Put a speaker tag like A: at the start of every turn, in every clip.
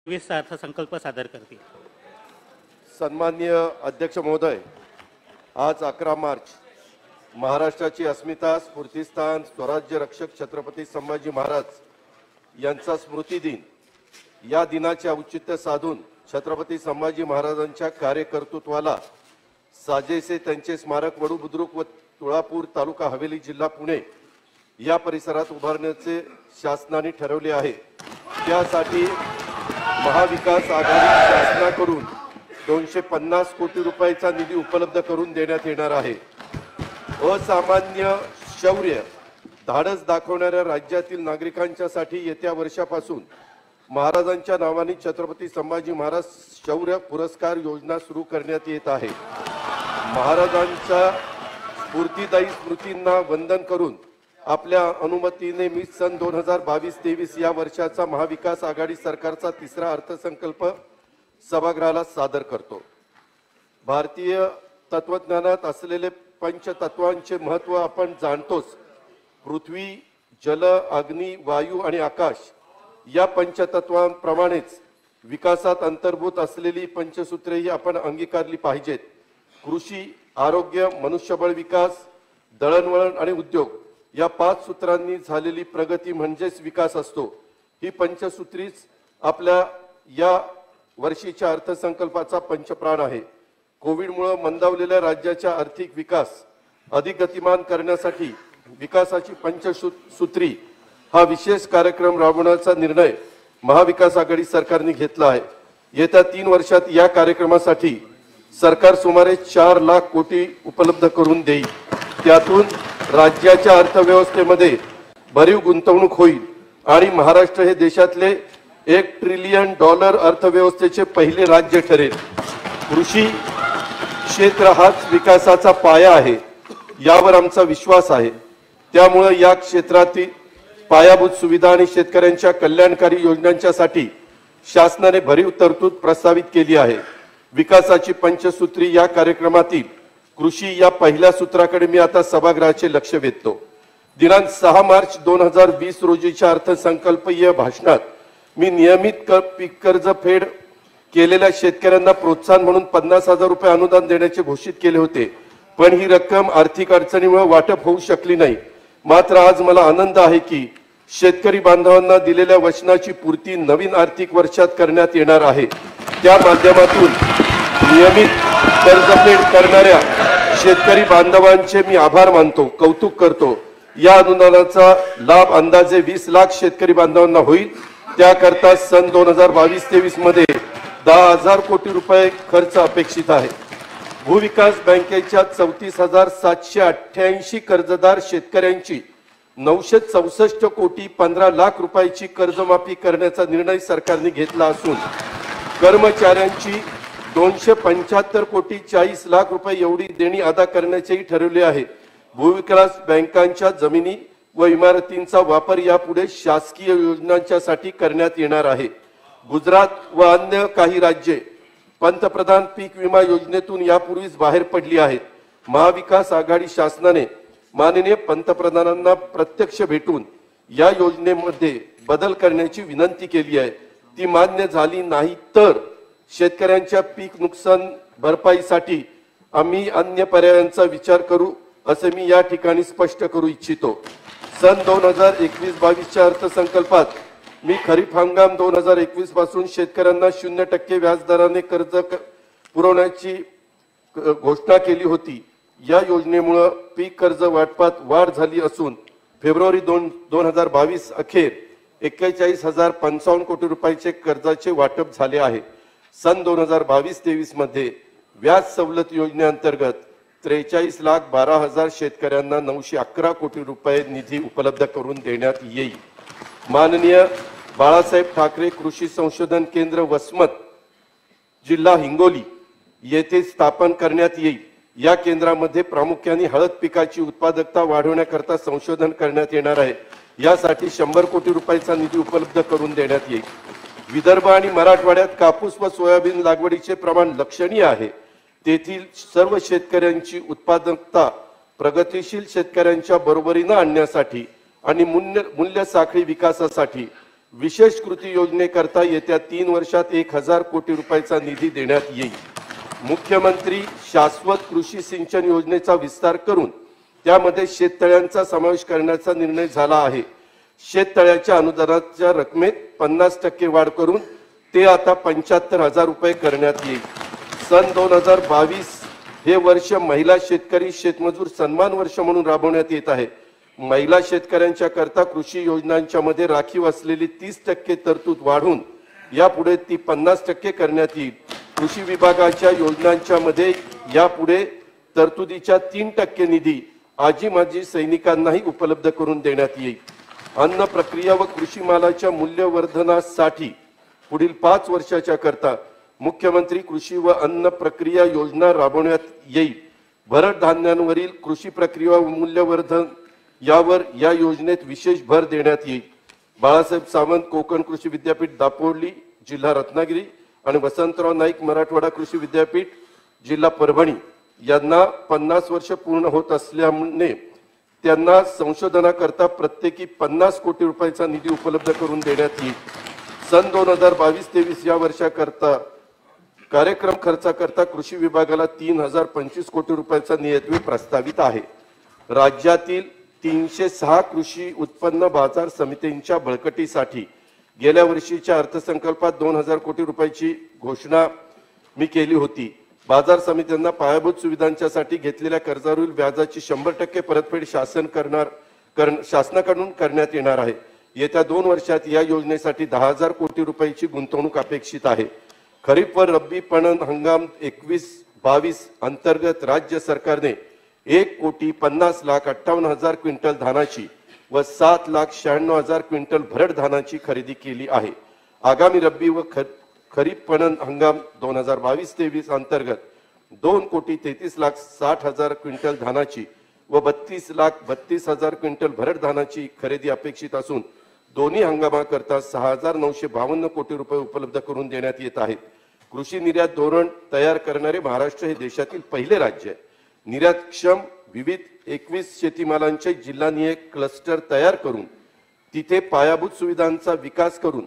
A: 20 अर्थसंकल्प सादर करतील।
B: सन्माननीय अध्यक्ष महोदय, आज 11 मार्च महाराष्ट्राची अस्मिता, स्फूर्तिस्थान, स्वराज्य रक्षक छत्रपती संभाजी महाराज यांचा स्मृती दिन। या दिनाचे औचित्य साधून छत्रपती संभाजी महाराजांच्या कार्यकर्तृत्वाला साजेसे त्यांचे स्मारक वडू बुद्रुक व तुळापूर तालुका हवेली जिल्हा पुणे या परिसरात उभारण्याचे शासनाने ठरवले आहे। त्यासाठी महाविकास आघाडी शासनाकडून 250 कोटी रुपयाचा निधी उपलब्ध करून देण्यात येणार आहे। असामान्य शौर्य धाडस दाखवणाऱ्या राज्यातील नागरिकांच्यासाठी येत्या वर्षापासून महाराजांच्या नावाने छत्रपती संभाजी महाराज शौर्य पुरस्कार योजना सुरू करण्यात येत आहे। महाराजांच्या स्फूर्तिदायी स्मृतींना वंदन करून आपल्या अनुमतीने मी सन 2022-23 या वर्षाचा महाविकास आघाडी सरकारचा तिसरा अर्थसंकल्प सभागृहाला सादर करतो। भारतीय तत्वज्ञानात असलेले पंचतत्वांचे महत्त्व आपण जाणतोच। पृथ्वी, जल, अग्नी, वायू आणि आकाश या पंचतत्वांप्रमाणेच विकासात अंतर्भूत असलेली पंचसूत्रेही आपण अंगीकारली पाहिजेत। कृषी, आरोग्य, मनुष्यबळ विकास, दळणवळण आणि उद्योग या 5 सूत्रांनी झालेली प्रगती म्हणजेच विकास असतो। ही पंचसूत्रीच आपल्या या वर्षीच्या अर्थसंकल्पाचा पंचप्राण आहे। कोविडमुळे मंदावलेल्या राज्याचा आर्थिक विकास अधिक गतिमान करण्यासाठी विकासाची पंचसूत्री हा विशेष कार्यक्रम राबवण्याचा निर्णय महाविकास आघाडी सरकारने घेतला आहे। येत्या 3 वर्षात या कार्यक्रमासाठी सरकार सुमारे 4 लाख कोटी उपलब्ध करून देईल। त्यातून राज्याच्या अर्थव्यवस्थेमध्ये भरीव गुंतवणूक होईल आणि महाराष्ट्र हे देशातले $1 ट्रिलियन अर्थव्यवस्थेचे पहिले राज्य ठरेल। कृषी क्षेत्र हाच विकासाचा पाया आहे, यावर आमचा विश्वास आहे। त्यामुळे या क्षेत्रातील पायाभूत सुविधा आणि शेतकऱ्यांच्या कल्याणकारी योजनांच्यासाठी शासनाने भरीव तरतूद प्रस्तावित केली आहे। विकासाची पंचसूत्री या कार्यक्रमातील कृषी या पहिल्या सूत्राकडे मी आता सभागृहाचे लक्ष वेधतो। दिनांक 6 मार्च 2020 रोजीच्या अर्थसंकल्पीय भाषणात मी नियमित पीक कर्ज फेड केलेल्या शेतकऱ्यांना प्रोत्साहन म्हणून 50,000 रुपये अनुदान देण्याचे घोषित केले होते, पण ही रक्कम आर्थिक अडचणीमुळे वाटप होऊ शकली नाही। मात्र आज मला आनंद आहे की शेतकरी बांधवांना दिलेल्या वचनाची पूर्ती नवीन आर्थिक वर्षात करण्यात येणार आहे। त्या माध्यमातून नियमित कर्जफेड करणाऱ्या शेतकरी बांधवांचे मी आभार मानतो, कौतुक करतो। या अनुदानाचा लाभ अंदाजे 20 लाख शेतकरी बांधवांना होईल। त्याकरता सन 2022-23 मध्ये 10,000 कोटी रुपये खर्च अपेक्षित आहे। भूविकास बँकेच्या 34,788 कर्जदार शेतकऱ्यांची 964 कोटी 15 लाख रुपयाची कर्जमाफी करण्याचा निर्णय सरकारने घेतला असून कर्मचाऱ्यांची 275 कोटी 40 लाख रुपये एवढी देणी अदा करण्याचेही ठरवले आहे। भूविकास बँकांच्या जमिनी व इमारतींचा वापर यापुढे शासकीय योजनांच्यासाठी करण्यात येणार आहे। गुजरात व अन्य काही राज्ये पंतप्रधान पीक विमा योजनेतून यापूर्वीच बाहेर पडली आहेत। महाविकास आघाडी शासनाने माननीय पंतप्रधानांना प्रत्यक्ष भेटून या योजनेमध्ये बदल करण्याची विनंती केली आहे। ती मान्य झाली नाही तर शेतकऱ्यांच्या पीक नुकसान भरपाईसाठी आम्ही अन्य पर्यायांचा विचार करू, असे मी या ठिकाणी स्पष्ट करू इच्छितो। सन 2021-22 अर्थसंकल्पात मी खरीप हंगाम 2021 पासून शेतकऱ्यांना 0% व्याजदराने कर्ज पुरवण्याची घोषणा केली होती। या योजनेमुळे पीक कर्ज वाटपात वाढ झाली असून फेब्रुवारी 2022 अखेर 41,055 कोटी रुपयाचे कर्जाचे वाटप झाले आहे। सन 2022-23 मध्ये व्याज सवलत योजनेअंतर्गत 43,12,000 शेतकऱ्यांना 911 कोटी रुपये निधी उपलब्ध करून देण्यात येईल। माननीय बाळासाहेब ठाकरे कृषी संशोधन केंद्र वसमत जिल्हा हिंगोली येथे स्थापन करण्यात येईल। या केंद्रामध्ये प्रामुख्याने हळद पिकाची उत्पादकता वाढवण्याकरता संशोधन करण्यात येणार आहे। यासाठी 100 कोटी रुपयाचा निधी उपलब्ध करून देण्यात येईल। विदर्भ आणि मराठवाड्यात कापूस व सोयाबीन लागवडीचे प्रमाण लक्षणीय आहे। तेथील सर्व शेतकऱ्यांची उत्पादकता प्रगतिशील शेतकऱ्यांच्या बरोबरीने आणण्यासाठी आणि मूल्य साखळी विकासासाठी विशेष कृती योजनेकरता येत्या 3 वर्षात 1000 कोटी रुपयाचा निधी देण्यात येईल. मुख्यमंत्री शाश्वत कृषी सिंचन योजनेचा विस्तार करून त्यामध्ये शेततळ्यांचा समावेश करण्याचा निर्णय झाला आहे. शेततळ्याच्या अनुदानाच्या रकमेत 50% वाढ करून ते आता 75,000 रुपये करण्यात येईल. सन 2022 हे वर्ष महिला शेतकरी शेतमजूर सन्मान वर्ष म्हणून राबवण्यात येत आहे. महिला शेतकऱ्यांच्या करता कृषी योजनांच्या मध्ये राखीव असलेली 30% तरतूद वाढून यापुढे ती 50% करण्यात येईल. कृषी विभागाच्या योजनांच्या मध्ये यापुढे तरतुदीच्या 3% निधी आजी माजी सैनिकांनाही उपलब्ध करून देण्यात येईल. अन्न प्रक्रिया व कृषी मालाच्या मूल्यवर्धनासाठी पुढील 5 वर्षाच्या करता मुख्यमंत्री कृषी व अन्न प्रक्रिया योजना राबवण्यात येईल. भरड धान्यांवरील कृषी प्रक्रिया व मूल्यवर्धन यावर या योजनेत विशेष भर देण्यात येईल. बाळासाहेब सावंत कोकण कृषी विद्यापीठ दापोली जिल्हा रत्नागिरी आणि वसंतराव नाईक मराठवाडा कृषी विद्यापीठ जिल्हा परभणी यांना 50 वर्ष पूर्ण होत असल्याने त्यांना संशोधनाकरता प्रत्येकी 50 कोटी रुपयाचा निधी उपलब्ध करून देण्यात येईल. सन 2022-23 या वर्षाकरता कार्यक्रम खर्चाकरता कृषी विभागाला 3025 कोटी रुपयाचा नियतव्यय प्रस्तावित आहे. राज्यातील 306 कृषी उत्पन्न बाजार समित्यांच्या बळकटीसाठी गेल्या वर्षीच्या अर्थसंकल्पात 2000 कोटी रुपयाची घोषणा मी केली होती. बाजार समित्यांना पायाभूत सुविधांच्यासाठी घेतलेल्या कर्जावरील व्याजाची 100% परतफेड शासनाकडून करण्यात येणार आहे. येत्या 2 वर्षात या योजनेसाठी 10,000 कोटी रुपयाची गुंतवणूक अपेक्षित आहे. खरीप व रब्बी पणन हंगाम 21-22 अंतर्गत राज्य सरकारने 1,50,58,000 क्विंटल धानाची व 7,96,000 क्विंटल भरड धानाची खरेदी केली आहे. आगामी रब्बी व खरीप पणन हंगाम 2022-23 अंतर्गत 2,33,60,000 क्विंटल धानाची व 32,32,000 क्विंटल भरड धानाची खरेदी अपेक्षित असून दोन्ही हंगामाकरता 6,952 कोटी रुपये उपलब्ध करून देण्यात येत आहेत. कृषी निर्यात धोरण तयार करणारे महाराष्ट्र हे देशातील पहिले राज्य आहे. निर्यातक्षम विविध 21 शेतीमालांचे जिल्हानिहाय क्लस्टर तयार करून तिथे पायाभूत सुविधांचा विकास करून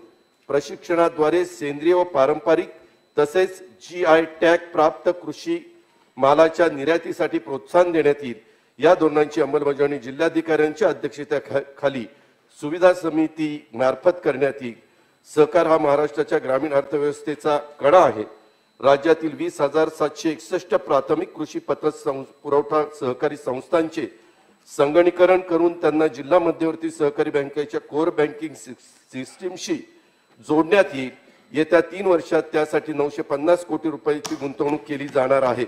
B: प्रशिक्षणाद्वारे सेंद्रिय व पारंपरिक तसेच GI टॅग प्राप्त कृषी मालाच्या निर्यातीसाठी प्रोत्साहन देण्यात येईल. या धोरणांची अंमलबजावणी जिल्हाधिकाऱ्यांच्या अध्यक्षतेखाली सुविधा समिती मार्फत करण्यात येईल. सहकार हा महाराष्ट्राच्या ग्रामीण अर्थव्यवस्थेचा कणा आहे. राज्यातील 20,761 प्राथमिक कृषी पुरवठा सहकारी संस्थांचे संगणकीकरण करून त्यांना जिल्हा मध्यवर्ती सहकारी बँकेच्या कोर बँकिंग सिस्टीमशी जोडण्यात येईल. येत्या 3 वर्षात त्यासाठी 950 कोटी रुपयाची गुंतवणूक केली जाणार आहे.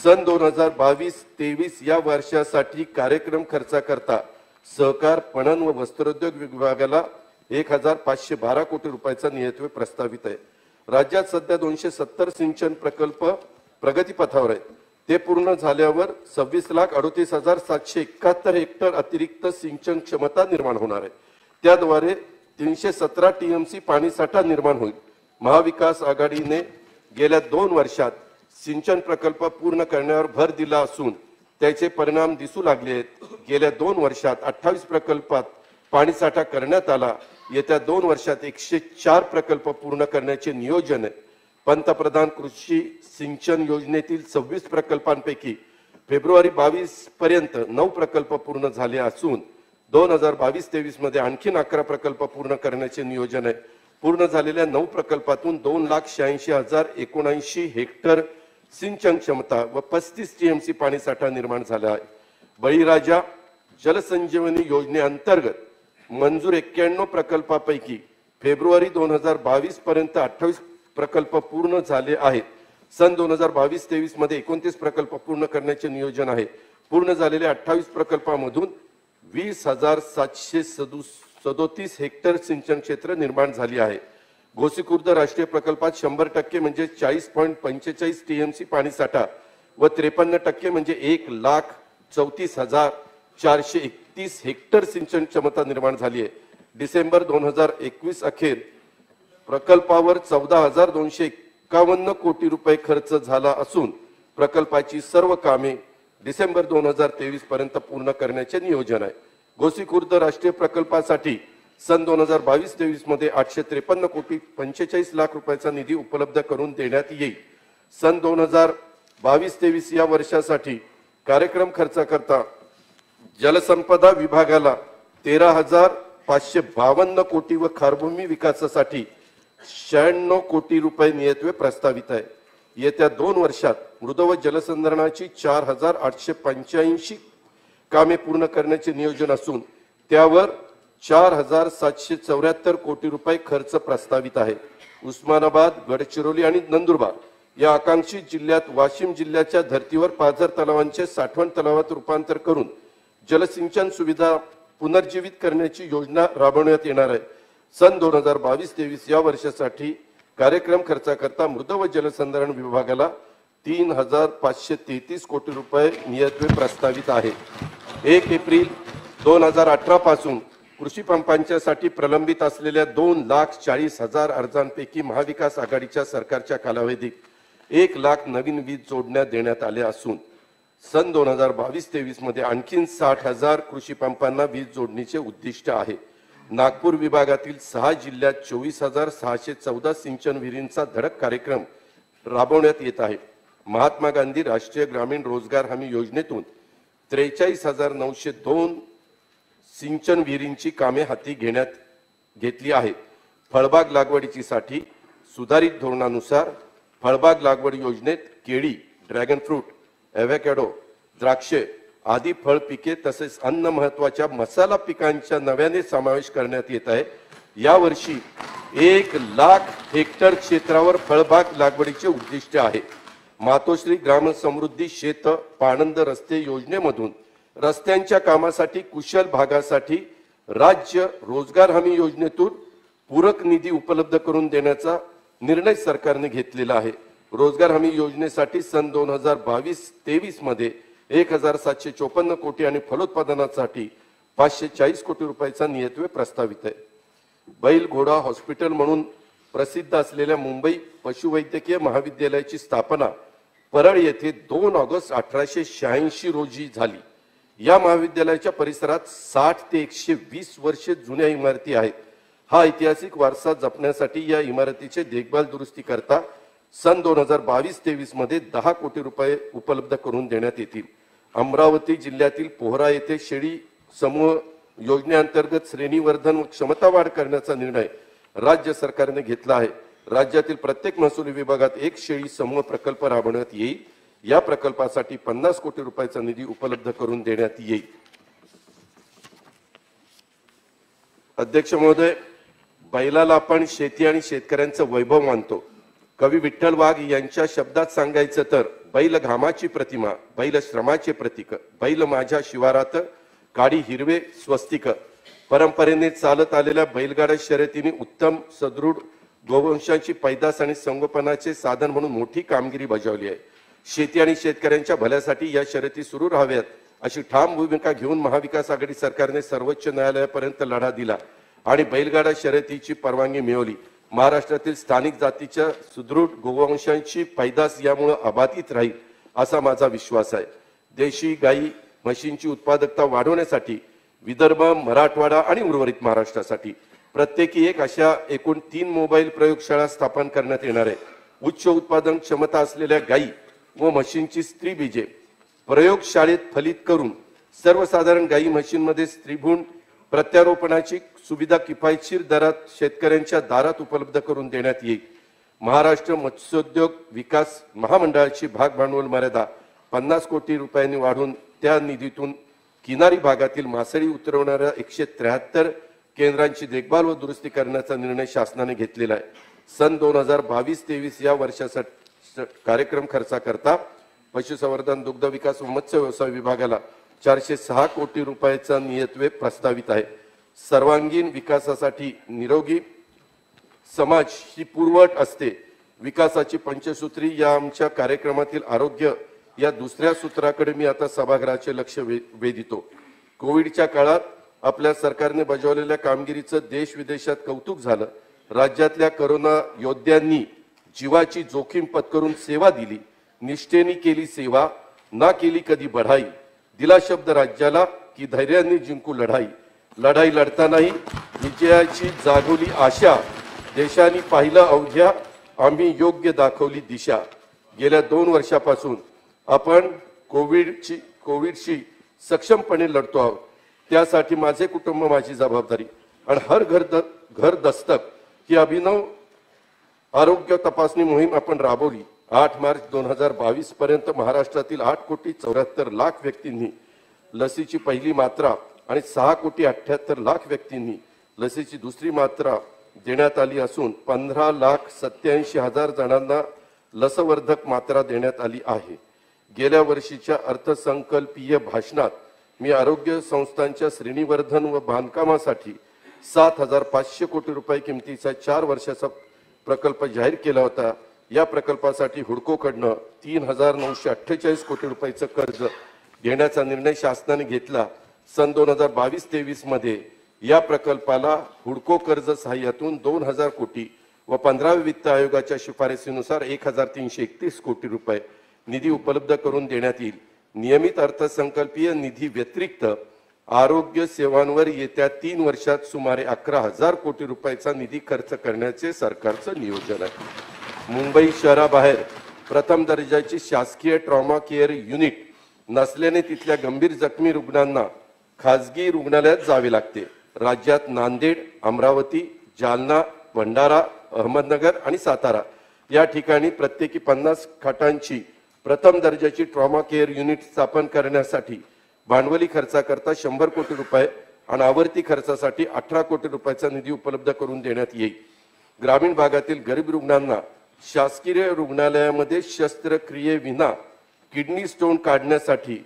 B: सन 2022-23 या वर्षासाठी कार्यक्रम खर्चाकरता सहकार पणन व वस्त्रोद्योग विभागाला 1,512 कोटी रुपयाचा नियतव्यय प्रस्तावित आहे. राज्यात सध्या 270 सिंचन प्रकल्प प्रगतीपथावर आहेत. ते पूर्ण झाल्यावर 26,38,771 हेक्टर अतिरिक्त सिंचन क्षमता निर्माण होणार आहे. त्याद्वारे 317 TMC पाणीसाठा निर्माण होईल. महाविकास आघाडीने गेल्या 2 वर्षात सिंचन प्रकल्प पूर्ण करण्यावर भर दिला असून त्याचे परिणाम दिसू लागले आहेत. गेल्या 2 वर्षात 28 प्रकल्पात पाणीसाठा करण्यात आला. येत्या 2 वर्षात 104 प्रकल्प पूर्ण करण्याचे नियोजन आहे. पंतप्रधान कृषी सिंचन योजनेतील 26 प्रकल्पांपैकी फेब्रुवारी 22 पर्यंत 9 प्रकल्प पूर्ण झाले असून 2022-23 मध्ये आणखी 11 प्रकल्प पूर्ण करण्याचे नियोजन आहे. पूर्ण झालेल्या 9 प्रकल्पातून 2,86,079 हेक्टर सिंचन क्षमता व 35 TMC पाणीसाठा निर्माण झाला आहे. बळीराजा जलसंजीवनी योजनेअंतर्गत मंजूर 91 प्रकल्पापैकी फेब्रुवारी 2022 पर्यंत 28 प्रकल्प पूर्ण झाले आहेत. सन 2022-23 मध्ये 29 प्रकल्प पूर्ण करण्याचे नियोजन आहे. पूर्ण झालेल्या 28 प्रकल्पामधून 20,737 हेक्टर सिंचन क्षेत्र निर्माण झाली आहे. गोसीखुर्द राष्ट्रीय प्रकल्पात 100% म्हणजे 40.45 TMC पाणीसाठा व 53% म्हणजे 1,34,431 हेक्टर सिंचन क्षमता निर्माण झाली आहे. डिसेंबर 2021 अखेर प्रकल्पावर 14,251 कोटी रुपये खर्च झाला असून प्रकल्पाची सर्व कामे डिसेंबर 2023 पर्यंत पूर्ण करण्याचे नियोजन आहे. गोसीखुर्द राष्ट्रीय प्रकल्पासाठी सन 2022-23 मध्ये 853 कोटी 45 लाख रुपयाचा निधी उपलब्ध करून देण्यात येईल. सन 2022-23 या वर्षासाठी कार्यक्रम खर्चाकरता जलसंपदा विभागाला 13,552 कोटी व खारभूमी विकासासाठी 96 कोटी रुपये नियतवे प्रस्तावित आहे. येत्या 2 वर्षात मृद व जलसंधारणाची 4,885 कामे पूर्ण करण्याचे नियोजन असून त्यावर 4,774 कोटी रुपये खर्च प्रस्तावित आहे. उस्मानाबाद, गडचिरोली आणि नंदुरबार या आकांक्षित जिल्ह्यात वाशिम जिल्ह्याच्या धर्तीवर पाझर तलावांचे साठवण तलावात रूपांतर करून जलसिंचन सुविधा पुनर्जीवित करण्याची योजना राबवण्यात येणार आहे. सन 2022-23 या वर्षासाठी कार्यक्रम खर्चाकरता मृद व जलसंधारण विभागाला 3,533 कोटी रुपये नियतवे प्रस्तावित आहे. 1 एप्रिल 2018 पासून कृषी पंपांच्यासाठी प्रलंबित असलेल्या 2,40,000 अर्जांपैकी महाविकास आघाडीच्या सरकारच्या कालावधीत 1 लाख नवीन वीज जोडण्या देण्यात आल्या असून सन 2022-23 मध्ये आणखी 60,000 कृषी पंपांना वीज जोडणीचे उद्दिष्ट आहे. नागपूर विभागातील 6 जिल्ह्यात 24,614 सिंचन विहिरींचा धडक कार्यक्रम राबवण्यात येत आहे. महात्मा गांधी राष्ट्रीय ग्रामीण रोजगार हमी योजनेतून 43,902 सिंचन विहिरींची कामे हाती घेतली आहेत. फळबाग लागवडीची साठी सुधारित धोरणानुसार फळबाग लागवड योजनेत केळी, ड्रॅगन फ्रूट, एव्होकॅडो, द्राक्षे आदी फळ पिके तसेच अन्न महत्वाच्या मसाला पिकांचा नव्याने समावेश करण्यात येत आहे. यावर्षी 1 लाख हेक्टर क्षेत्रावर फळबाग लागवडीचे उद्दिष्ट आहे. मातोश्री ग्राम समृद्धी शेत पाणंद रस्ते योजनेमधून रस्त्यांच्या कामासाठी कुशल भागासाठी राज्य रोजगार हमी योजनेतून पूरक निधी उपलब्ध करून देण्याचा निर्णय सरकारने घेतलेला आहे. रोजगार हमी योजनेसाठी सन 2022-23 मध्ये 1,754 कोटी आणि फलोत्पादनासाठी 540 कोटी रुपयाचा नियतवे प्रस्तावित आहे. बैल घोडा हॉस्पिटल म्हणून प्रसिद्ध असलेल्या मुंबई पशुवैद्यकीय महाविद्यालयाची स्थापना परळ येथे 2 ऑगस्ट 1886 रोजी झाली. या महाविद्यालयाच्या परिसरात 60 ते 120 वर्षे जुन्या इमारती आहेत. हा ऐतिहासिक वारसा जपण्यासाठी या इमारतीचे देखभाल दुरुस्ती करता सन 2022-23 मध्ये 10 कोटी रुपये उपलब्ध करून देण्यात येतील. अमरावती जिल्ह्यातील पोहरा येथे शेळी समूह योजनेअंतर्गत श्रेणीवर्धन व क्षमता वाढ करण्याचा निर्णय राज्य सरकारने घेतला आहे. राज्यातील प्रत्येक महसुली विभागात 1 शेळी समूह प्रकल्प राबवण्यात येईल. या प्रकल्पासाठी 50 कोटी रुपयाचा निधी उपलब्ध करून देण्यात येईल. अध्यक्ष महोदय, बैलाला आपण शेती आणि शेतकऱ्यांचं वैभव मानतो. कवी विठ्ठल वाघ यांच्या शब्दात सांगायचं तर बैल घामाची प्रतिमा, बैल श्रमाचे प्रतीक, बैल माझ्या शिवारात काडी हिरवे स्वस्तिक. परंपरेने चालत आलेल्या बैलगाडा शर्यतीने उत्तम सदृढ गोवंशाची पैदास आणि संगोपनाचे साधन म्हणून मोठी कामगिरी बजावली आहे. शेती आणि शेतकऱ्यांच्या भल्यासाठी या शर्यती सुरू राहाव्यात अशी ठाम भूमिका घेऊन महाविकास आघाडी सरकारने सर्वोच्च न्यायालयापर्यंत लढा दिला आणि बैलगाडा शर्यतीची परवानगी मिळवली. महाराष्ट्रातील स्थानिक जातीच्या सुदृढ गोवंशांची पैदास यामुळे अबाधित राहील असा माझा विश्वास आहे. देशी गाई म्हशींची उत्पादकता वाढवण्यासाठी विदर्भ, मराठवाडा आणि उर्वरित महाराष्ट्रासाठी प्रत्येकी एक अशा एकूण 3 मोबाईल प्रयोगशाळा स्थापन करण्यात येणार आहे. उच्च उत्पादन क्षमता असलेल्या गाई व म्हशींची स्त्री बीजे प्रयोगशाळेत फलित करून सर्वसाधारण गाई म्हशींमध्ये स्त्रीभ्रूण प्रत्यारोपणाची सुविधा किफायतशीर दरात शेतकऱ्यांच्या दारात उपलब्ध करून देण्यात येईल. महाराष्ट्र मत्स्योद्योग विकास महामंडळाची भाग भांडवल मर्यादा 50 कोटी रुपयांनी वाढवून त्या निधीतून किनारी भागातील मासळी उतरवणाऱ्या 173 केंद्रांची देखभाल व दुरुस्ती करण्याचा निर्णय शासनाने घेतलेला आहे. सन 2022-23 या वर्षासाठी कार्यक्रम खर्चाकरता पशुसंवर्धन, दुग्ध विकास व मत्स्य व्यवसाय विभागाला 406 कोटी रुपयाचा नियतवे प्रस्तावित आहे. सर्वांगीण विकासासाठी निरोगी समाज ही पूर्वअट असते. विकासाची पंचसूत्री या आमच्या कार्यक्रमातील आरोग्य या दुसऱ्या सूत्राकडे मी आता सभागृहाचे लक्ष वेधितो. कोविडच्या काळात आपल्या सरकारने बजावलेल्या कामगिरीचं देश विदेशात कौतुक झालं. राज्यातल्या कोरोना योद्ध्यांनी जीवाची जोखीम पत्करून सेवा दिली. निष्ठेने केली सेवा, ना केली कधी बढाई. दिला शब्द राज्याला की धैर्याने जिंकू लढाई. लढाई लढतानाही विजयाची जागोली आशा, देशाने पाहिलं अवघ्या, आम्ही योग्य दाखवली दिशा. गेल्या 2 वर्षापासून आपण कोविडशी सक्षमपणे लढतो आहोत. त्यासाठी माझे कुटुंब, माझी जबाबदारी आणि हर घर दस्तक ही अभिनव आरोग्य तपासणी मोहीम आपण राबवली. 8 मार्च 2022 पर्यंत महाराष्ट्रातील 8,74,00,000 व्यक्तींनी लसीची पहिली मात्रा आणि 6,78,00,000 व्यक्तींनी लसीची दुसरी मात्रा देण्यात आली असून 15,87,000 जणांना लसवर्धक मात्रा देण्यात आली आहे. गेल्या वर्षीच्या अर्थसंकल्पीय भाषणात मी आरोग्य संस्थांच्या श्रेणीवर्धन व बांधकामासाठी 7,500 कोटी रुपये किमतीचा 4 वर्षाचा प्रकल्प जाहीर केला होता. या प्रकल्पासाठी हुडकोकडनं 3,948 कोटी रुपयाचं कर्ज घेण्याचा निर्णय शासनाने घेतला. सन 2022-23 मध्ये या प्रकल्पाला हुडको कर्ज सहाय्यातून 2,000 कोटी व 15व्या वित्त आयोगाच्या शिफारसीनुसार 1,331 कोटी रुपये निधी उपलब्ध करून देण्यात येईल. नियमित अर्थसंकल्पीय निधी व्यतिरिक्त आरोग्य सेवांवर येत्या 3 वर्षात सुमारे 11,000 कोटी रुपयाचा निधी खर्च करण्याचे सरकारचं नियोजन आहे. मुंबई शहराबाहेर प्रथम दर्जाची शासकीय ट्रॉमा केअर युनिट नसल्याने तिथल्या गंभीर जखमी रुग्णांना खासगी रुग्णालयात जावे लागते. राज्यात नांदेड, अमरावती, जालना, भंडारा, अहमदनगर आणि सातारा या ठिकाणी प्रत्येकी 50 खाटांची प्रथम दर्जाची ट्रॉमा केअर युनिट स्थापन करण्यासाठी भांडवली खर्चाकरता 100 कोटी रुपये आणि आवर्ती खर्चासाठी 18 कोटी रुपयाचा निधी उपलब्ध करून देण्यात येईल. ग्रामीण भागातील गरीब रुग्णांना शासकीय रुग्णालयामध्ये शस्त्रक्रियेविना किडनी स्टोन काढण्यासाठी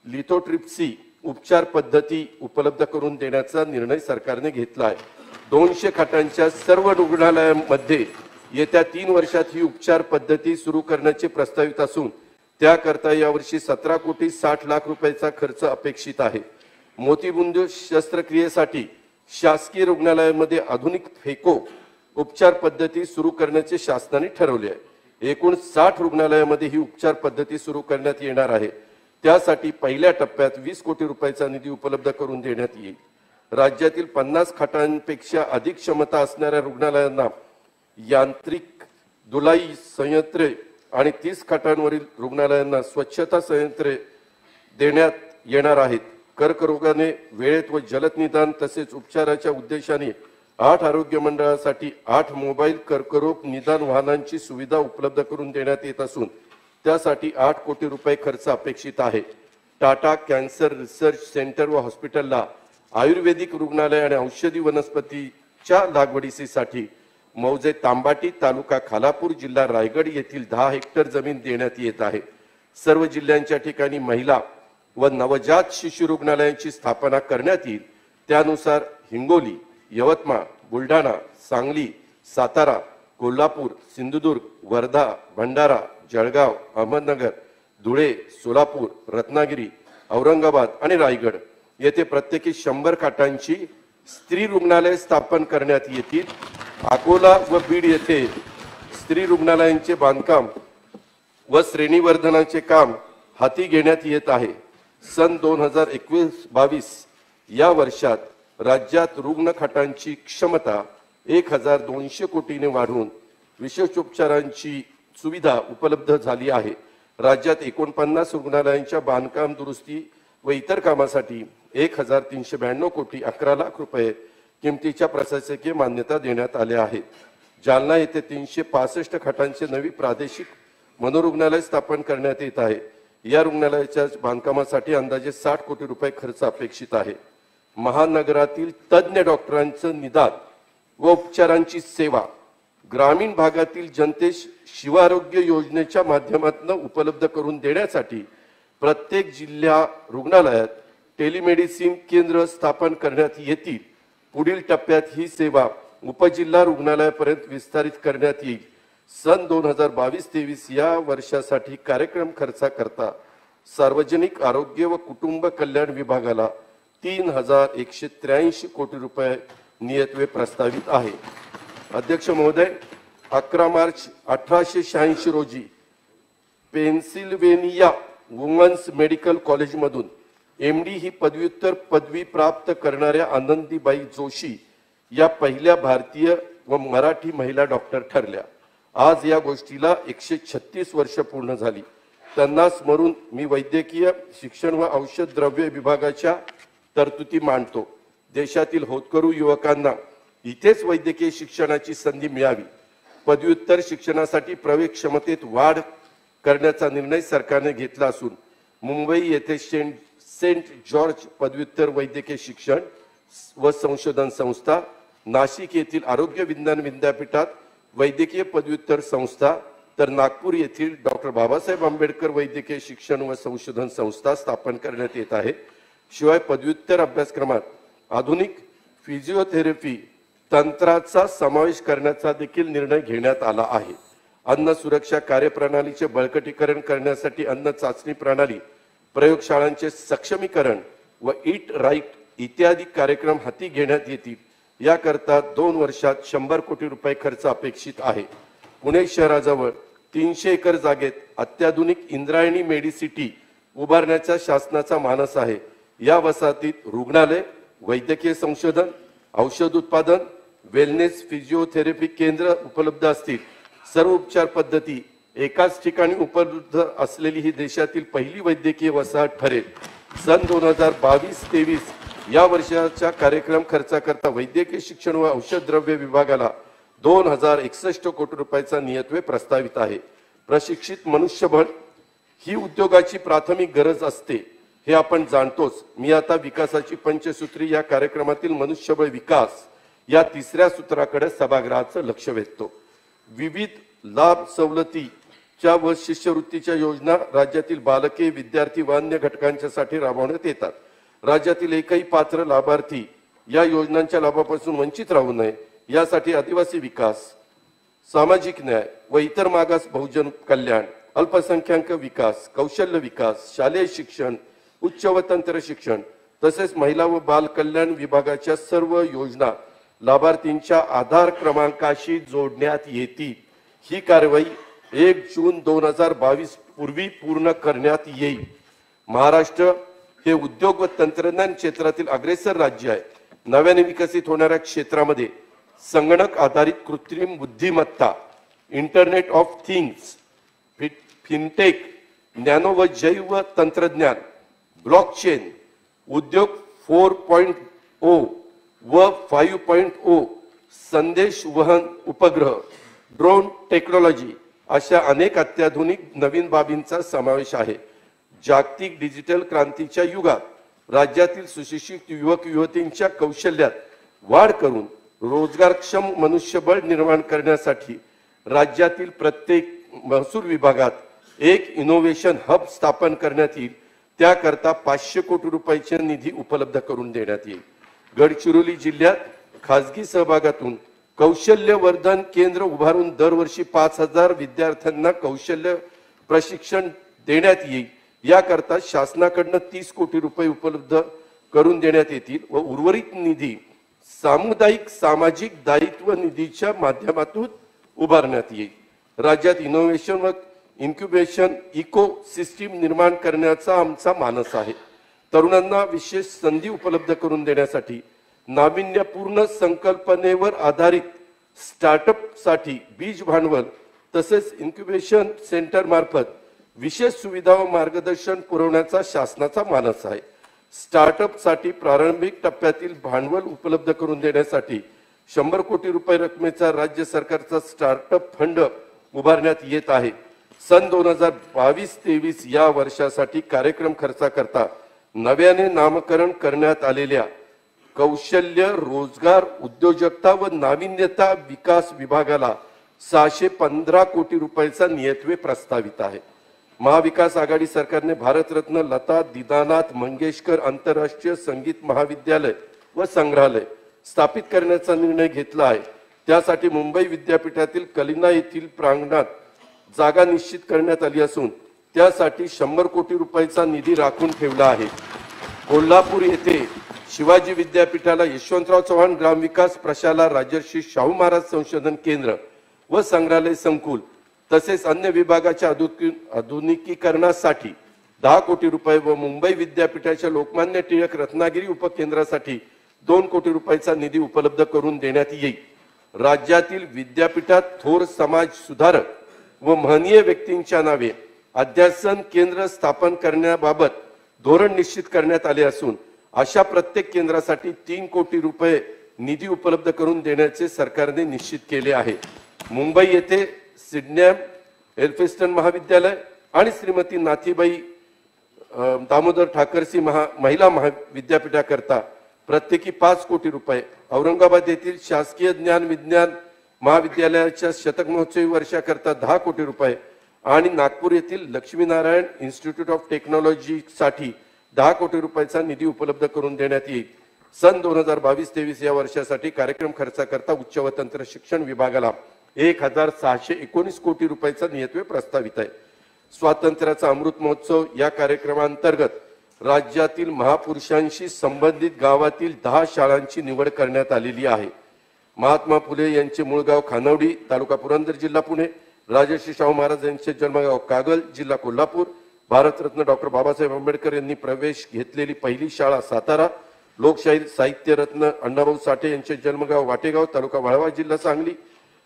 B: लिथोट्रिप्सी उपचार पद्धती उपलब्ध करून देण्याचा निर्णय सरकारने घेतला आहे. 200 खाटांच्या सर्व रुग्णालयांमध्ये येत्या 3 वर्षात ही उपचार पद्धती सुरू करण्याचे प्रस्तावित असून त्याकरता यावर्षी 17,60,00,000 रुपयाचा खर्च अपेक्षित आहे. मोतीबिंदू शस्त्रक्रियेसाठी शासकीय रुग्णालयामध्ये आधुनिक फेको उपचार पद्धती सुरू करण्याचे शासनाने ठरवले आहे. एकूण 60 रुग्णालयामध्ये ही उपचार पद्धती सुरू करण्यात येणार आहे. त्यासाठी पहिल्या टप्प्यात 20 कोटी रुपयाचा निधी उपलब्ध करून देण्यात येईल. राज्यातील 50 खाटांपेक्षा अधिक क्षमता असणाऱ्या रुग्णालयांना यांत्रिक धुलाई संयंत्रे आणि 30 खाटांवरील रुग्णालयांना स्वच्छता संयंत्रे देण्यात येणार आहेत. कर्करोगाने वेळेत व जलद निदान तसेच उपचाराच्या उद्देशाने 8 आरोग्य मंडळासाठी 8 मोबाईल कर्करोग निदान वाहनांची सुविधा उपलब्ध करून देण्यात येत असून त्यासाठी 8 कोटी रुपये खर्च अपेक्षित आहे. टाटा कॅन्सर रिसर्च सेंटर व हॉस्पिटलला आयुर्वेदिक रुग्णालय आणि औषधी वनस्पतीच्या लागवडीसाठी मौजे तांबाटी, तालुका खालापूर, जिल्हा रायगड येथील 10 हेक्टर जमीन देण्यात येत आहे. सर्व जिल्ह्यांच्या ठिकाणी महिला व नवजात शिशु रुग्णालयांची स्थापना करण्यात येईल. त्यानुसार हिंगोली, यवतमाळ, बुलढाणा, सांगली, सातारा, कोल्हापूर, सिंधुदुर्ग, वर्धा, भंडारा, जळगाव, अहमदनगर, धुळे, सोलापूर, रत्नागिरी, औरंगाबाद आणि रायगड येथे प्रत्येकी 100 खाटांची स्त्री रुग्णालय स्थापन करण्यात येतील. अकोला व बीड येथे स्त्री रुग्णालयांचे बांधकाम व श्रेणीवर्धनाचे काम हाती घेण्यात येत आहे. सन 2021-22 या वर्षात राज्यात रुग्ण खाटांची क्षमता 1,200 कोटीने वाढून विशेषोपचारांची सुविधा उपलब्ध झाली आहे. राज्यात 49 रुग्णालयांच्या बांधकाम दुरुस्ती व इतर कामासाठी 1,392 कोटी 11 लाख रुपये किमतीच्या प्रशासकीय मान्यता देण्यात आल्या आहेत. जालना येथे 365 खाटांचे नवी प्रादेशिक मनोरुग्णालय स्थापन करण्यात येत आहे. या रुग्णालयाच्या बांधकामासाठी अंदाजे 60 कोटी रुपये खर्च अपेक्षित आहे. महानगरातील तज्ञ डॉक्टरांचं निदान व उपचारांची सेवा ग्रामीण भागातील जनतेस शिवारोग्य योजनेच्या माध्यमातून उपलब्ध करून देण्यासाठी प्रत्येक जिल्हा रुग्णालयात टेलिमेडिसिन केंद्र स्थापन करण्यात येतील. पुढील टप्प्यात ही सेवा उपजिल्हा रुग्णालयापर्यंत विस्तारित करण्यात येईल. सन 2022-23 या वर्षासाठी कार्यक्रम खर्चाकरता सार्वजनिक आरोग्य व कुटुंब कल्याण विभागाला 3,183 कोटी रुपये नियतवे प्रस्तावित आहे. अध्यक्ष महोदय, 11 मार्च 1886 रोजी पेन्सिल्व्हेनिया वुमन्स मेडिकल कॉलेजमधून MD ही पदव्युत्तर पदवी प्राप्त करणाऱ्या आनंदीबाई जोशी या पहिल्या भारतीय व मराठी महिला डॉक्टर ठरल्या. आज या गोष्टीला 136 वर्ष पूर्ण झाली. त्यांना स्मरून मी वैद्यकीय शिक्षण व औषध द्रव्य विभागाच्या तरतुदी मांडतो. देशातील होतकरू युवकांना इथेच वैद्यकीय शिक्षणाची संधी मिळावी, पदव्युत्तर शिक्षणासाठी प्रवेश क्षमतेत वाढ करण्याचा निर्णय सरकारने घेतला असून मुंबई येथे सेंट जॉर्ज पदव्युत्तर वैद्यकीय शिक्षण व संशोधन संस्था, नाशिक येथील आरोग्य विज्ञान विद्यापीठात वैद्यकीय पदव्युत्तर संस्था, तर नागपूर येथील डॉक्टर बाबासाहेब आंबेडकर वैद्यकीय शिक्षण व संशोधन संस्था स्थापन करण्यात येत आहे. शिवाय पदव्युत्तर अभ्यासक्रमात आधुनिक फिजिओथेरपी तंत्राचा समावेश करण्याचा देखील निर्णय घेण्यात आला आहे. अन्न सुरक्षा कार्यप्रणालीचे बळकटीकरण करण्यासाठी अन्न चाचणी प्रणाली, प्रयोगशाळांचे सक्षमीकरण व ईट राईट इत्यादी कार्यक्रम हाती घेण्यात येतील. याकरता 2 वर्षात 100 कोटी रुपये खर्च अपेक्षित आहे. पुणे शहराजवळ 300 एकर जागेत अत्याधुनिक इंद्रायणी मेडिसिटी उभारण्याचा शासनाचा मानस आहे. या वसाहतीत रुग्णालय, वैद्यकीय संशोधन, औषध उत्पादन, वेलनेस, फिजिओथेरपी केंद्र उपलब्ध असतील. सर्व उपचार पद्धती एकाच ठिकाणी उपलब्ध असलेली ही देशातील पहिली वैद्यकीय वसाहत ठरेल. सन 2022-23 या वर्षाच्या कार्यक्रम खर्चाकरता वैद्यकीय शिक्षण व औषध द्रव्य विभागाला 2061 कोटी रुपयाचा नियतव्यय प्रस्तावित आहे. प्रशिक्षित मनुष्यबळ ही उद्योगाची प्राथमिक गरज असते हे आपण जाणतोच. मी आता विकासाची पंचसूत्री या कार्यक्रमातील मनुष्यबळ विकास या 3ऱ्या सूत्राकडे सभागृहाचं लक्ष वेधतो. विविध लाभ सवलतीच्या व शिष्यवृत्तीच्या योजना राज्यातील बालके, विद्यार्थी व अन्य घटकांच्यासाठी राबवण्यात येतात. राज्यातील एकही पात्र लाभार्थी या योजनांच्या लाभापासून वंचित राहू नये यासाठी आदिवासी विकास, सामाजिक न्याय व इतर मागास बहुजन कल्याण, अल्पसंख्याक विकास, कौशल्य विकास, शालेय शिक्षण, उच्च व तंत्र शिक्षण तसेच महिला व बाल कल्याण विभागाच्या सर्व योजना लाभार्थींच्या आधार क्रमांकाशी जोडण्यात येतील. ही कारवाई 1 जून 2022 पूर्वी पूर्ण करण्यात येईल. महाराष्ट्र हे उद्योग व तंत्रज्ञान क्षेत्रातील अग्रेसर राज्य आहे. नव्याने विकसित होणाऱ्या क्षेत्रामध्ये संगणक आधारित कृत्रिम बुद्धिमत्ता, internet of things, fintech, nano व जैव तंत्रज्ञान, ब्लॉकचेन, उद्योग 4.0 व 5.0, संदेश वहन उपग्रह, ड्रोन टेक्नॉलॉजी अशा अनेक अत्याधुनिक नवीन बाबींचा समावेश आहे. जागतिक डिजिटल क्रांतीच्या युगात राज्यातील सुशिक्षित युवक युवतींच्या कौशल्यात वाढ करून रोजगारक्षम मनुष्यबळ निर्माण करण्यासाठी राज्यातील प्रत्येक महसूल विभागात एक इनोव्हेशन हब स्थापन करण्यात येईल. त्याकरता 500 कोटी रुपयाचा निधी उपलब्ध करून देण्यात येईल. गडचिरोली जिल्ह्यात खासगी सहभागातून कौशल्यवर्धन केंद्र उभारून दरवर्षी 5000 विद्यार्थ्यांना कौशल्य प्रशिक्षण देण्यात येईल. याकरता शासनाकडून 30 कोटी रुपये उपलब्ध करून देण्यात येतील व उर्वरित निधी सामुदायिक सामाजिक दायित्व निधीच्या माध्यमातून उभारण्यात येईल. राज्यात इनोव्हेशन व इन्क्युबेशन इको सिस्टीम निर्माण करण्याचा आमचा मानस आहे. तरुणांना विशेष संधी उपलब्ध करून देण्यासाठी नाविन्यपूर्ण संकल्पनेवर आधारित स्टार्टअप साठी बीज भांडवल तसेच इन्क्युबेशन सेंटर मार्फत विशेष सुविधा व मार्गदर्शन पुरवण्याचा शासनाचा मानस आहे. स्टार्टअप साठी प्रारंभिक टप्प्यातील भांडवल उपलब्ध करून देण्यासाठी 100 कोटी रुपये रकमेचा राज्य सरकारचा स्टार्टअप फंड उभारण्यात येत आहे. सन 2022-23 या वर्षासाठी कार्यक्रम खर्चाकरता नव्याने नामकरण करण्यात आलेल्या कौशल्य, रोजगार, उद्योजकता व नाविन्यता विकास विभागाला 615 कोटी रुपयाचा नियतव्यय प्रस्तावित आहे. महाविकास आघाडी सरकारने भारतरत्न लता दीनानाथ मंगेशकर आंतरराष्ट्रीय संगीत महाविद्यालय व संग्रहालय स्थापित करण्याचा निर्णय घेतला आहे. त्यासाठी मुंबई विद्यापीठातील कलिना येथील प्रांगणात जागा निश्चित करण्यात आली असून त्यासाठी 100 कोटी रुपयाचा निधी राखून ठेवला आहे. कोल्हापूर येथे शिवाजी विद्यापीठाला यशवंतराव चव्हाण ग्रामविकास प्रशाला, राजर्षी शाहू महाराज संशोधन केंद्र व संग्रहालय संकुल तसेच अन्य विभागाच्या आधुनिकीकरणासाठी 10 कोटी रुपये व मुंबई विद्यापीठाच्या लोकमान्य टिळक रत्नागिरी उपकेंद्रासाठी 2 कोटी रुपयाचा निधी उपलब्ध करून देण्यात येईल। राज्यातील विद्यापीठात थोर समाज सुधारक व महनीय व्यक्तींच्या नावे अध्यासन केंद्र स्थापन करण्याबाबत धोरण निश्चित करण्यात आले असून अशा प्रत्येक केंद्रासाठी 3 कोटी रुपये निधी उपलब्ध करून देण्याचे सरकारने निश्चित केले आहे। मुंबई येथे सिडनॅम एल्फिन्स्टन महाविद्यालय आणि श्रीमती नाथीबाई दामोदर ठाकरसी महिला विद्यापीठाकरता प्रत्येकी 5 कोटी रुपये, औरंगाबाद येथील शासकीय ज्ञान विज्ञान महाविद्यालयाच्या शतक महोत्सवी वर्षाकरता 10 कोटी रुपये आणि नागपूर येथील लक्ष्मीनारायण इन्स्टिट्यूट ऑफ टेक्नॉलॉजी साठी 10 कोटी रुपयाचा निधी उपलब्ध करून देण्यात येईल। सन 2022-23 या वर्षासाठी कार्यक्रम खर्चाकरता उच्च व तंत्र शिक्षण विभागाला 1619 कोटी रुपयाचा नियतव्यय प्रस्तावित आहे। स्वातंत्र्याचा अमृत महोत्सव या कार्यक्रमांतर्गत राज्यातील महापुरुषांशी संबंधित गावातील 10 शाळांची निवड करण्यात आलेली आहे। महात्मा फुले यांचे मूळ गाव खानवडी, तालुका पुरंदर, जिल्हा पुणे, राजर्षी शाहू महाराज यांचे जन्मगाव कागल, जिल्हा कोल्हापूर, भारतरत्न डॉक्टर बाबासाहेब आंबेडकर यांनी प्रवेश घेतलेली पहिली शाळा सातारा, लोकशाहीर साहित्य रत्न अण्णाभाऊ साठे यांचे जन्मगाव वाटेगाव, तालुका वाळवा, जिल्हा सांगली,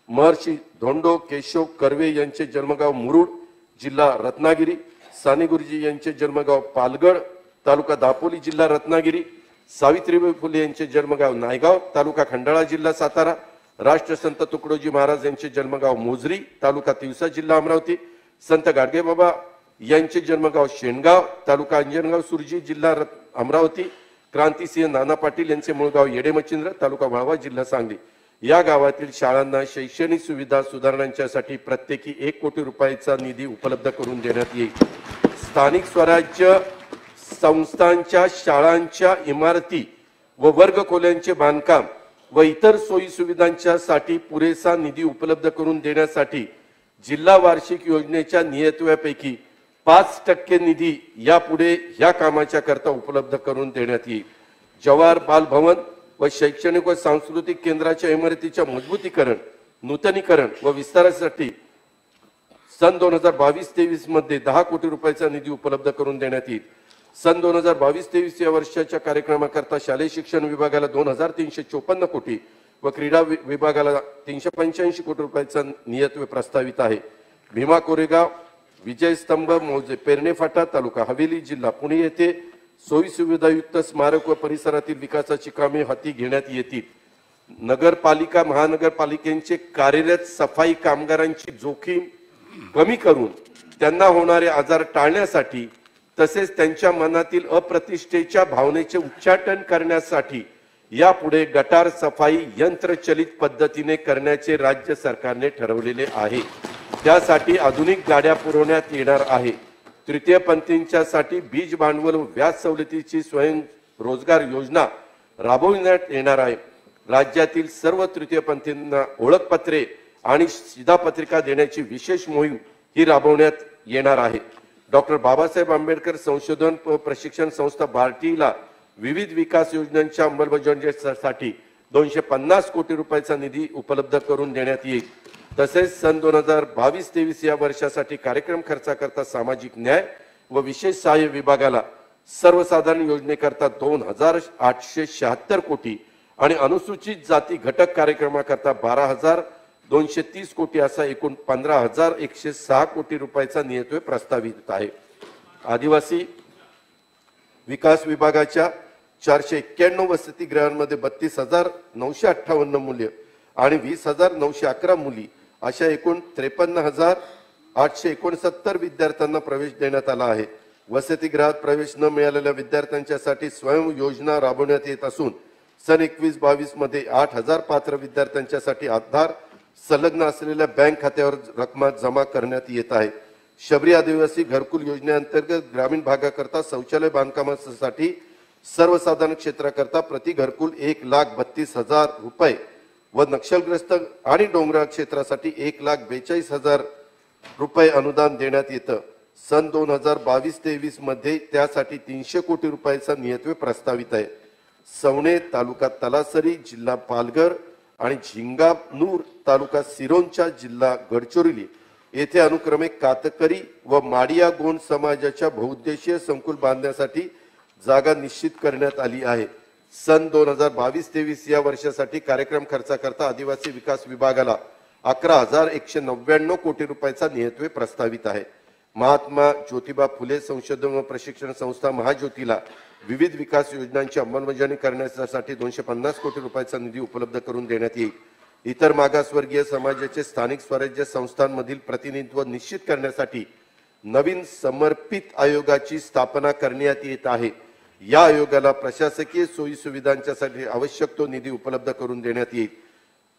B: महर्षी धोंडो केशव कर्वे यांचे जन्मगाव मुरुड, जिल्हा रत्नागिरी, साने गुरुजी यांचे जन्मगाव पालगड, तालुका दापोली, जिल्हा रत्नागिरी, सावित्रीबाई फुले यांचे जन्मगाव नायगाव, तालुका खंडाळा, जिल्हा सातारा, राष्ट्रसंत तुकडोजी महाराज यांचे जन्मगाव मोजरी, तालुका तिवसा, जिल्हा अमरावती, संत गाडगेबाबा यांचे जन्मगाव शेणगाव, तालुका अंजनगाव सुरजी, जिल्हा अमरावती, क्रांतिसिंह नाना पाटील यांचे मूळगाव येडेमचिंद्र, तालुका वाळवा, जिल्हा सांगली या गावातील शाळांना शैक्षणिक सुविधा सुधारणांच्यासाठी प्रत्येकी 1 कोटी रुपयाचा निधी उपलब्ध करून देण्यात येईल। स्थानिक स्वराज्य संस्थांच्या शाळांच्या इमारती व वर्ग खोल्यांचे बांधकाम व इतर सोयी सुविधांच्यासाठी पुरेसा निधी उपलब्ध करून देण्यासाठी जिल्हा वार्षिक योजनेच्या नियतव्यापैकी 5% निधी यापुढे या कामाच्या करता उपलब्ध करून देण्यात येईल। जवाहर बाल भवन व शैक्षणिक व सांस्कृतिक केंद्राच्या इमारतीच्या मजबूतीकरण, नूतनीकरण व विस्तारासाठी सन 2022-23 मध्ये 10 कोटी रुपयाचा निधी उपलब्ध करून देण्यात येईल। सन 2022-23 या वर्षाच्या कार्यक्रमाकरता शालेय शिक्षण विभागाला 2354 कोटी व क्रीडा विभागाला 385 कोटी रुपयाचा नियतव्यय प्रस्तावित आहे। भीमा कोरेगाव, विजयस्तंभ, मौजे पेरणे फाटा, तालुका हवेली, जिल्हा पुणे येथे सोयी सुविधायुक्त स्मारक व परिसरातील विकासाची कामे हाती घेण्यात येतील। नगरपालिका महानगरपालिकेचे कार्यरत सफाई कामगारांची जोखीम कमी करून त्यांना होणारे आजार टाळण्यासाठी तसेच त्यांच्या मनातील अप्रतिष्ठेच्या भावनेचे उच्चाटन करण्यासाठी यापुढे गटार सफाई यंत्रचलित पद्धतीने करण्याचे राज्य सरकारने ठरवलेले आहे। त्यासाठी आधुनिक गाड्या पुरवण्यात येणार आहे। तृतीय पंथींच्यासाठी बीज भांडवल व व्याज सवलतीची स्वयं रोजगार योजना राबविण्यात येणार आहे। राज्यातील सर्व तृतीय पंथींना ओळखपत्रे आणि शिधापत्रिका देण्याची विशेष मोहीम ही राबवण्यात येणार आहे। डॉक्टर बाबासाहेब आंबेडकर संशोधन व प्रशिक्षण संस्था बार्टीला विविध विकास योजनांच्या अंमलबजावणीसाठी 250 कोटी रुपयाचा निधी उपलब्ध करून देण्यात येईल। तसेच सन 2022-23 या वर्षासाठी कार्यक्रम खर्चाकरता सामाजिक न्याय व विशेष सहाय्य विभागाला सर्वसाधारण योजनेकरता 2876 कोटी आणि अनुसूचित जाती घटक कार्यक्रमाकरता 12230 कोटी असा एकूण 15106 कोटी रुपयाचा नियतव्यय प्रस्तावित आहे। आदिवासी विकास विभागाच्या 491 वसतिगृहांमध्ये 32958 मुले आणि 20911 मुली अशा एकूण 53869 विद्यार्थ्यांना प्रवेश देण्यात आला आहे। वसतिगृहात प्रवेश न मिळालेल्या विद्यार्थ्यांच्यासाठी स्वयं योजना राबवण्यात येत असून सन 21-22 मध्ये 8000 पात्र विद्यार्थ्यांच्यासाठी आधार संलग्न असलेल्या बँक खात्यावर रक्कम जमा करण्यात येत आहे। शबरी आदिवासी घरकुल योजनेअंतर्गत ग्रामीण भागाकरता शौचालय बांधकामासाठी सर्वसाधारण क्षेत्राकरता प्रति घरकुल 1,32,000 रुपये व नक्षलग्रस्त आणि डोंगराळ क्षेत्रासाठी 1,42,000 रुपये अनुदान देण्यात येतं। सन 2022-23 मध्ये त्यासाठी 300 कोटी रुपयाचा नियतव्यय प्रस्तावित आहे। सवणे तालुका तलासरी, जिल्हा पालघर आणि झिंगानूर तालुका सिरोंचा, जिल्हा गडचिरोली येथे अनुक्रमे कातकरी व माडिया गोंड समाजाच्या बहुउद्देशीय संकुल बांधण्यासाठी जागा निश्चित करण्यात आली आहे। सन 2022-23 या वर्षासाठी कार्यक्रम खर्चाकरता आदिवासी विकास विभागाला 11,199 कोटी रुपयाचा नियतव्यय प्रस्तावित आहे. महात्मा ज्योतिबा फुले संशोधन व प्रशिक्षण संस्था महाज्योतीला विविध विकास योजनांची अंमलबजावणी करण्यासाठी 250 कोटी रुपयाचा निधी उपलब्ध करून देण्यात येईल. इतर मागासवर्गीय समाजाचे स्थानिक स्वराज्य संस्थांमधील प्रतिनिधित्व निश्चित करण्यासाठी नवीन समर्पित आयोगाची स्थापना करण्यात येत आहे. या आयोगाला प्रशासकीय सोयी सुविधांच्यासाठी आवश्यक तो निधी उपलब्ध करून देण्यात येईल.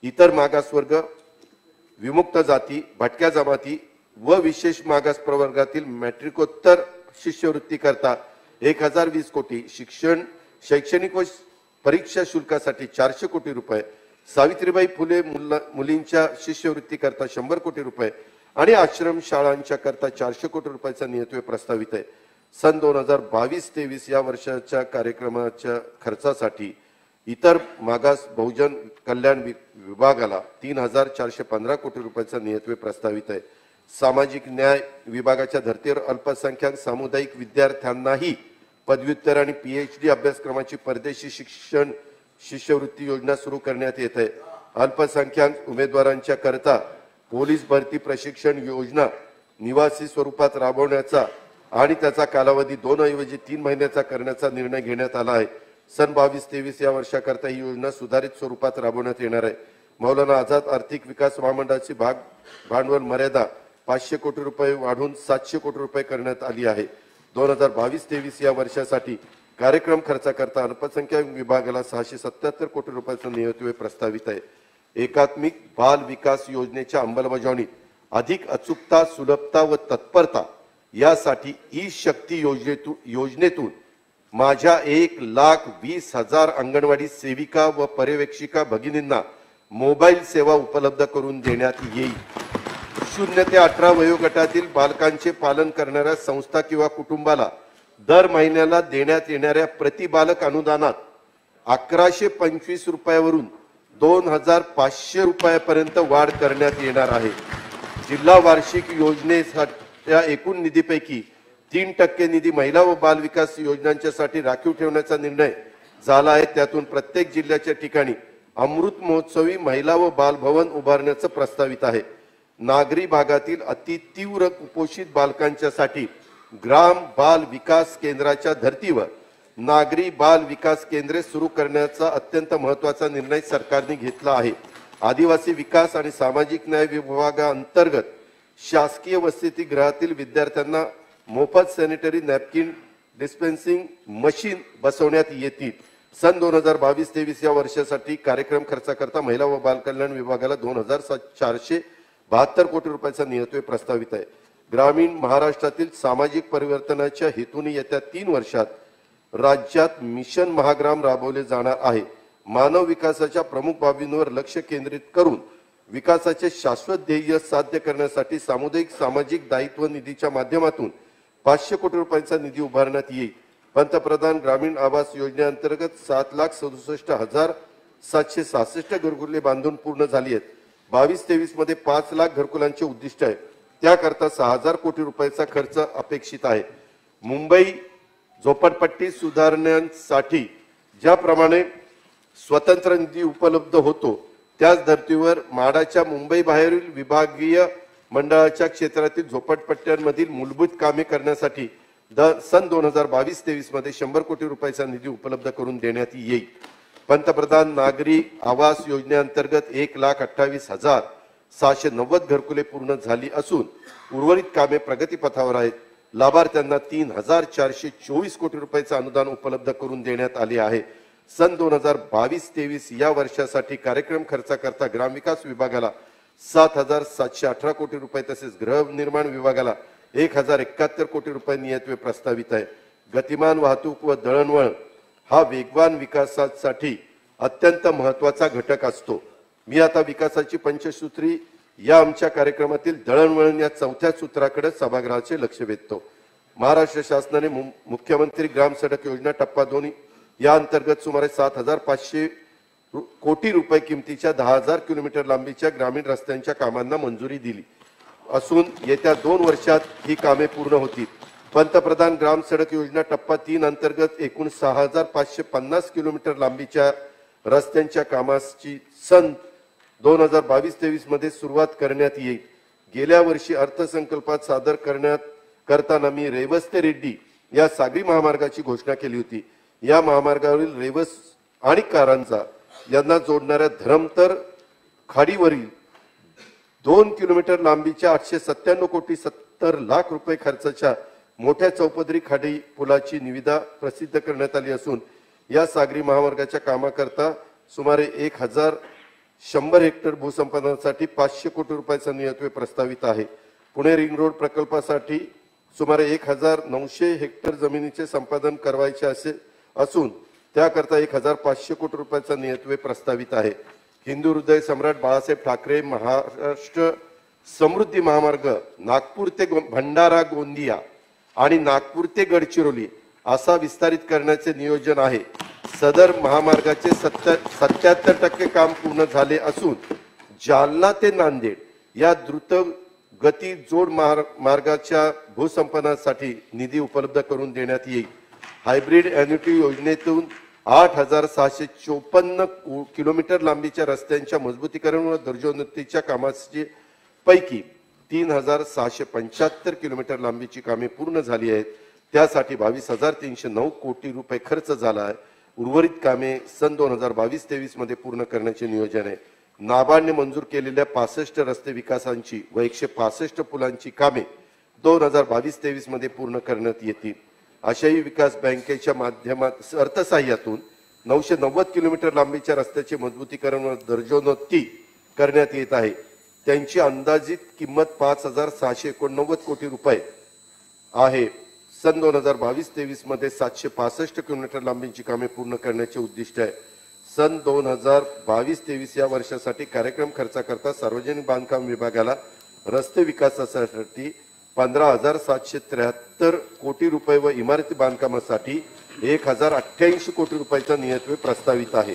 B: इतर मागासवर्ग, विमुक्त जाती, भटक्या जमाती व विशेष मागास प्रवर्गातील मॅट्रिकोत्तर शिष्यवृत्ती करता 1020 कोटी, शैक्षणिक व परीक्षा शुल्कासाठी 400 कोटी रुपये, सावित्रीबाई फुले मुलींच्या शिष्यवृत्ती करता 100 कोटी रुपये आणि आश्रम शाळांच्या करता 400 कोटी रुपयाचा नियतव्यय प्रस्तावित आहे. सन 2022-23 या वर्षाच्या कार्यक्रमाच्या खर्चासाठी इतर मागास बहुजन कल्याण विभागाला 3,415 कोटी रुपयाचा नियतव्यय प्रस्तावित आहे. सामाजिक न्याय विभागाच्या धर्तीवर अल्पसंख्याक सामुदायिक विद्यार्थ्यांनाही पदव्युत्तर आणि PhD अभ्यासक्रमाची परदेशी शिक्षण शिष्यवृत्ती योजना सुरू करण्यात येत आहे. अल्पसंख्याक उमेदवारांच्या करता पोलीस भरती प्रशिक्षण योजना निवासी स्वरूपात राबवण्याचा आणि त्याचा कालावधी 2 ऐवजी 3 महिन्याचा करण्याचा निर्णय घेण्यात आला आहे. सन 22-23 या वर्षाकरता ही योजना सुधारित स्वरूपात राबवण्यात येणार आहे. मौलाना आझाद आर्थिक विकास महामंडळाची भांडवल मर्यादा 500 कोटी रुपये वाढवून 700 कोटी रुपये करण्यात आली आहे. 2022-23 या वर्षासाठी कार्यक्रम खर्चाकरता अल्पसंख्याक विभागाला 677 कोटी रुपयाचा नियतव्यय प्रस्तावित आहे. एकात्मिक बाल विकास योजनेच्या अंमलबजावणीत अधिक अचूकता, सुलभता व तत्परता यासाठी ई शक्ती योजनेतून माझ्या 1,20,000 अंगणवाडी सेविका व पर्यवेक्षिका भगिनींना मोबाईल सेवा उपलब्ध करून देण्यात येईल. 0 ते 18 वयोगटातील बालकांचे पालन करणाऱ्या संस्था किंवा कुटुंबाला दर महिन्याला देण्यात येणाऱ्या प्रति बालक अनुदानात 1,125 रुपयावरून 2,500 रुपयापर्यंत वाढ करण्यात येणार आहे. जिल्हा वार्षिक योजनेच्या एकूण निधीपैकी 3% निधी महिला व बाल विकास योजनांच्यासाठी राखीव ठेवण्याचा निर्णय झाला आहे. त्यातून प्रत्येक जिल्ह्याच्या ठिकाणी अमृत महोत्सवी महिला व बाल भवन उभारण्याचं प्रस्तावित आहे. नागरी भागातील अति तीव्र कुपोषित बालकांच्यासाठी ग्राम बाल विकास केंद्राच्या धर्तीवर नागरी बाल विकास केंद्रे सुरू करण्याचा अत्यंत महत्त्वाचा निर्णय सरकारने घेतला आहे. आदिवासी विकास आणि सामाजिक न्याय विभागाअंतर्गत शासकीय वसतिगृहातील विद्यार्थ्यांना मोफत सॅनिटरी नॅपकिन डिस्पेन्सिंग मशीन बसवण्यात येतील. सन 2022-23 या वर्षासाठी कार्यक्रम खर्चाकरता महिला व बाल कल्याण विभागाला 2,472 कोटी रुपयाचा नियतव्यय प्रस्तावित आहे. ग्रामीण महाराष्ट्रातील सामाजिक परिवर्तनाच्या हेतूने येत्या 3 वर्षात राज्यात मिशन महाग्राम राबवले जाणार आहे. मानव विकासाच्या प्रमुख बाबींवर लक्ष केंद्रित करून विकासाचे शाश्वत ध्येय साध्य करण्यासाठी सामुदायिक सामाजिक दायित्व निधीच्या माध्यमातून 500 कोटी रुपयांचा निधी उभारण्यात येईल. पंतप्रधान ग्रामीण आवास योजनेअंतर्गत 7,67,766 घरकुले बांधून पूर्ण झाली आहेत. 22-23 मध्ये 5 लाख घरकुलांचे उद्दिष्ट आहे. त्याकरता 6,000 कोटी रुपयाचा खर्च अपेक्षित आहे. मुंबई झोपडपट्टी सुधारण्यासाठी ज्याप्रमाणे स्वतंत्र निधी उपलब्ध होतो त्याच धर्तीवर म्हाडाच्या मुंबई बाहेरील विभागीय मंडळाच्या क्षेत्रातील झोपडपट्ट्यांमधील मूलभूत कामे करण्यासाठी सन 2022-23 मध्ये 100 कोटी रुपयाचा निधी उपलब्ध करून देण्यात येईल. पंतप्रधान नागरी आवास योजनेअंतर्गत 1,28,690 घरकुले पूर्ण झाली असून उर्वरित कामे प्रगतीपथावर आहेत. लाभार्थ्यांना 3,424 कोटी रुपयाचे अनुदान उपलब्ध करून देण्यात आले आहे. सन 2022-23 या वर्षासाठी कार्यक्रम खर्चाकरता ग्रामविकास विभागाला 7,718 कोटी रुपये तसेच गृहनिर्माण विभागाला 1,071 कोटी रुपये नियतव्यय प्रस्तावित आहे. गतिमान वाहतूक व दळणवळण हा वेगवान विकासासाठी अत्यंत महत्त्वाचा घटक असतो. मी आता विकासाची पंचसूत्री या आमच्या कार्यक्रमातील दळणवळण या 4थ्या सूत्राकडे सभागृहाचे लक्ष वेधतो. महाराष्ट्र शासनाने मुख्यमंत्री ग्राम सडक योजना टप्पा 2 या अंतर्गत सुमारे 7,500 कोटी रुपये किमतीच्या 10,000 किलोमीटर लांबीच्या ग्रामीण रस्त्यांच्या कामांना मंजुरी दिली असून येत्या 2 वर्षात ही कामे पूर्ण होतील. पंतप्रधान ग्राम सडक योजना टप्पा 3 अंतर्गत एकूण 6550 किलोमीटर लांबीच्या रस्त्यांच्या कामाची सन 2022-23 मध्ये सुरुवात करण्यात येईल. गेल्या वर्षी अर्थसंकल्पात सादर करताना मी रेवस ते रेड्डी या सागरी महामार्गाची घोषणा केली होती. या महामार्गावरील रेवस आणि कारंजा यांना जोडणाऱ्या धरमतर खाडीवरील 2 किलोमीटर लांबीच्या 897 कोटी 70 लाख रुपये खर्चाच्या मोठ्या चौपदरी खाडी पुलाची निविदा प्रसिद्ध करण्यात आली असून या सागरी महामार्गाच्या कामाकरता सुमारे 1100 हेक्टर भूसंपादनासाठी 500 कोटी रुपयाचा नियतव्यय प्रस्तावित आहे. पुणे रिंग रोड प्रकल्पासाठी सुमारे 1900 हेक्टर जमिनीचे संपादन करायचे असून त्याकरता 1500 कोटी रुपयाचा नियतव्यय प्रस्तावित आहे. हिंदू हृदय सम्राट बाळासाहेब ठाकरे महाराष्ट्र समृद्धी महामार्ग नागपूर ते भंडारा गोंदिया आणि नागपूर ते गडचिरोली असा विस्तारित करण्याचे नियोजन आहे. सदर महामार्गाचे 77% काम पूर्ण झाले असून जालना ते नांदेड या द्रुत गती जोड मार्गाच्या भूसंपादनासाठी निधी उपलब्ध करून देण्यात येईल. हायब्रिड एन्युटी योजनेतून 8654 किलोमीटर लांबीच्या रस्त्यांच्या मजबूतीकरण व दर्जोन्नतीच्या कामाची पैकी 3675 किलोमीटर लांबीची कामे पूर्ण झाली आहेत. त्यासाठी 22,309 कोटी रुपये खर्च झाला आहे. उर्वरित कामे सन 2022-23 मध्ये पूर्ण करण्याचे नियोजन आहे. नाबार्डने मंजूर केलेल्या 65 रस्ते विकासांची व 165 पुलांची कामे 2022-23 मध्ये पूर्ण करण्यात येतील. आशियाई विकास बँकेच्या माध्यमात अर्थसहाय्यातून 990 किलोमीटर लांबीच्या रस्त्याचे मजबूतीकरण व दर्जोन्नती करण्यात येत आहे. त्यांची अंदाजित किंमत 5,689 कोटी रुपये आहे. सन 2022-23 मध्ये 765 किलोमीटर लांबीची कामे पूर्ण करण्याचे उद्दिष्ट आहे. सन 2022-23 या वर्षासाठी कार्यक्रम खर्चाकरता सार्वजनिक बांधकाम विभागाला रस्ते विकासासाठी 15,773 कोटी रुपये व इमारती बांधकामासाठी 1,088 कोटी रुपयाचा नियतव्यय प्रस्तावित आहे.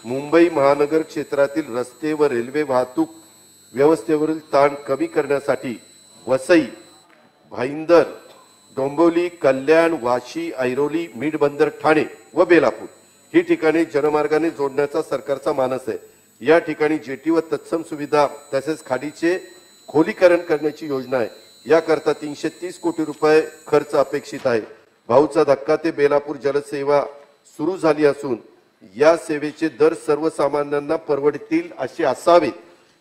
B: मुंबई महानगर क्षेत्रातील रस्ते व रेल्वे वाहतूक व्यवस्थेवरील ताण कमी करण्यासाठी वसई, भाईंदर, डोंबिवली, कल्याण, वाशी, ऐरोली, मिठबंदर, ठाणे व बेलापूर ही ठिकाणी जनमार्गाने जोडण्याचा सरकारचा मानस आहे. या ठिकाणी जेटी व तत्सम सुविधा तसेच खाडीचे खोलीकरण करण्याची योजना आहे. याकरता 330 कोटी रुपये खर्च अपेक्षित आहे. भाऊचा धक्का ते बेलापूर जलसेवा सुरू झाली असून या सेवेचे दर सर्वसामान्यांना परवडतील असे असावे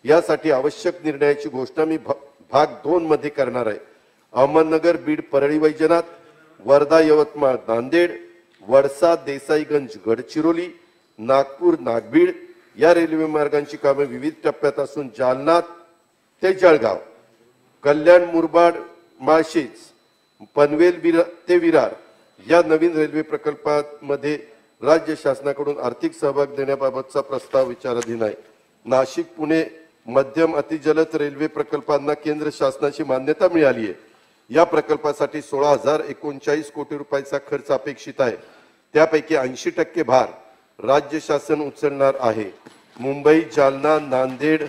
B: यासाठी आवश्यक निर्णयाची घोषणा मी भाग 2 मध्ये करणार आहे. अहमदनगर, बीड, परळी, वैजनाथ, वर्धा, यवतमाळ, नांदेड, वडसा, देसाईगंज, गडचिरोली, नागपूर, नागभीड या रेल्वे मार्गांची कामे विविध टप्प्यात असून जालना ते जळगाव, कल्याण, मुरबाड, माळशेज, पनवेल ते विरार या नवीन रेल्वे प्रकल्पामध्ये राज्य शासनाकडून आर्थिक सहभाग देण्याबाबतचा प्रस्ताव विचाराधीन आहे. नाशिक, पुणे मध्यम अतिजलद रेल्वे प्रकल्पांना केंद्र शासनाची मान्यता मिळाली आहे. या प्रकल्पासाठी 16,039 कोटी रुपयाचा खर्च अपेक्षित आहे. त्यापैकी 80% भार राज्य शासन उचलणार आहे. मुंबई, जालना, नांदेड,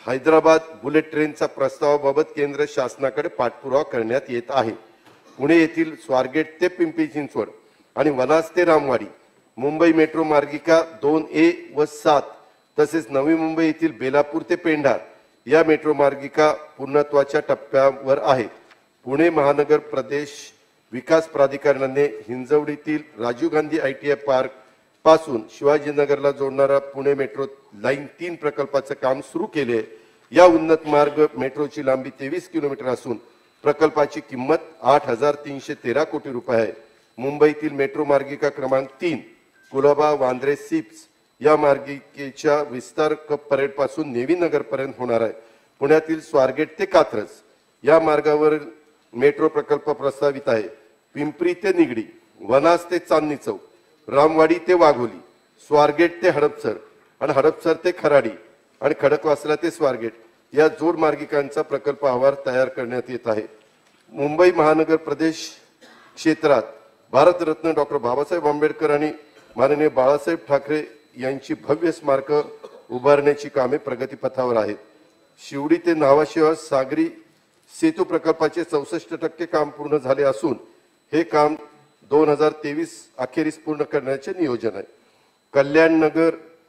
B: हैदराबाद बुलेट ट्रेनचा प्रस्तावाबाबत केंद्र शासनाकडे पाठपुरावा करण्यात येत आहे. पुणे येथील स्वारगेट ते पिंपरी चिंचवड आणि वनाज ते रामवाडी, मुंबई मेट्रो मार्गिका 2A व 7 तसेच नवी मुंबई येथील बेलापूर ते पेंढार या मेट्रो मार्गिका पूर्णत्वाच्या टप्प्यावर आहेत. पुणे महानगर प्रदेश विकास प्राधिकरणाने हिंजवडीतील राजीव गांधी ITI पार्क पासून शिवाजीनगरला जोडणारा पुणे मेट्रो लाईन 3 प्रकल्पाचे काम सुरू केले. या उन्नत मार्ग मेट्रोची लांबी 23 किलोमीटर असून प्रकल्पाची किंमत 8,313 कोटी रुपये आहे. मुंबईतील मेट्रो मार्गिका क्रमांक 3 कुलाबा, वांद्रे, सिप्स या मार्गिकेच्या विस्तार कप परेड पासून नेवीनगर पर्यंत होणार आहे. पुण्यातील स्वारगेट ते कात्रज या मार्गावर मेट्रो प्रकल्प प्रस्तावित आहे. पिंपरी ते निगडी, वनाज ते चांदणी चौक, रामवाडी ते वाघोली, स्वारगेट ते हडपसर आणि हडपसर ते खराडी आणि खडकवासला ते स्वारगेट या जोड मार्गिकांचा प्रकल्प अहवाल तयार करण्यात येत आहे. मुंबई महानगर प्रदेश क्षेत्रात भारतरत्न डॉक्टर बाबासाहेब आंबेडकर आणि माननीय बाळासाहेब ठाकरे यांची भव्य स्मारक उभारण्याची कामे प्रगतीपथावर आहेत. शिवडी ते न्हावाशेवा सागरी सेतू प्रकल्पाचे 64% काम पूर्ण झाले असून हे काम 2023 अखेरीस पूर्ण करण्याचे नियोजन आहे.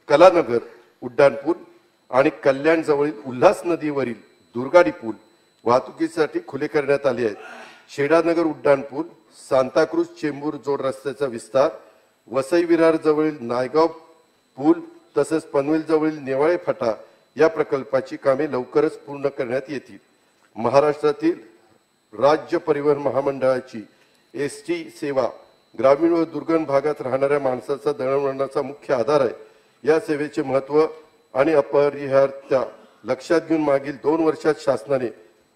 B: कलानगर उड्डाणपूल आणि कल्याण जवळील उल्हास नदीवरील दुर्गाडी पूल वाहतुकीसाठी खुले करण्यात आले आहेत. शेडानगर उड्डाणपूल, सांताक्रूज चेंबूर जोड रस्त्याचा विस्तार, वसई विरार जवळील नायगाव पूल तसेच पनवेल जवळील नेवाळे फाटा या प्रकल्पाची कामे लवकरच पूर्ण करण्यात येतील. महाराष्ट्रातील राज्य परिवहन महामंडळाची एसटी सेवा ग्रामीण व दुर्गम भागात राहणाऱ्या माणसाचा दळणवळणाचा मुख्य आधार आहे. या सेवेचे महत्त्व आणि अपरिहार्यता लक्षात घेऊन मागील 2 वर्षात शासनाने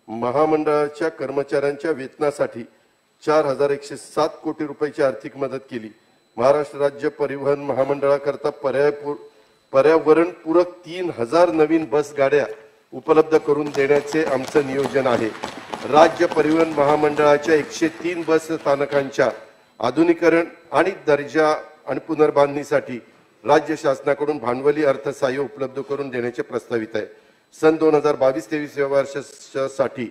B: महामंडळाच्या कर्मचाऱ्यांच्या वेतनासाठी 4,107 कोटी रुपयाची आर्थिक मदत केली. महाराष्ट्र राज्य परिवहन महामंडळाकरता पर्यावरणपूरक 3,000 नवीन बस गाड्या उपलब्ध करून देण्याचे आमचं नियोजन आहे. राज्य परिवहन महामंडळाच्या 103 बस स्थानकांच्या आधुनिकीकरण आणि दर्जा आणि पुनर्बांधणीसाठी राज्य शासनाकडून भांडवली अर्थसहाय्य उपलब्ध करून देण्याचे प्रस्तावित आहे. सन 2022-23 या वर्षासाठी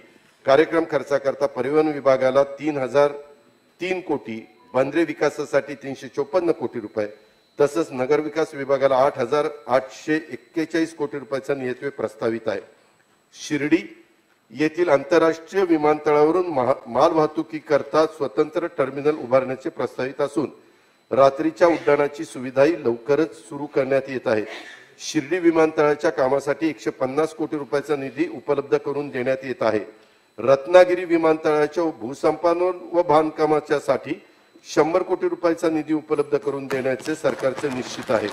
B: कार्यक्रम खर्चाकरता परिवहन विभागाला 3,003 कोटी, बंदरे विकासासाठी 354 कोटी रुपये तसंच नगरविकास विभागाला 8,841 कोटी रुपयाचा नियतव्य प्रस्तावित आहे. शिर्डी येथील आंतरराष्ट्रीय विमानतळावरून माल वाहतुकीकरता स्वतंत्र टर्मिनल उभारण्याचे प्रस्तावित असून रात्रीच्या उड्डाणाची सुविधाही लवकरच सुरू करण्यात येत आहे. शिर्डी विमानतळाच्या कामासाठी 150 कोटी रुपयाचा निधी उपलब्ध करून देण्यात येत आहे. रत्नागिरी विमानतळाच्या भूसंपादन व बांधकामाच्यासाठी 100 कोटी रुपयाचा निधी उपलब्ध करून देण्याचे सरकारचे निश्चित आहे.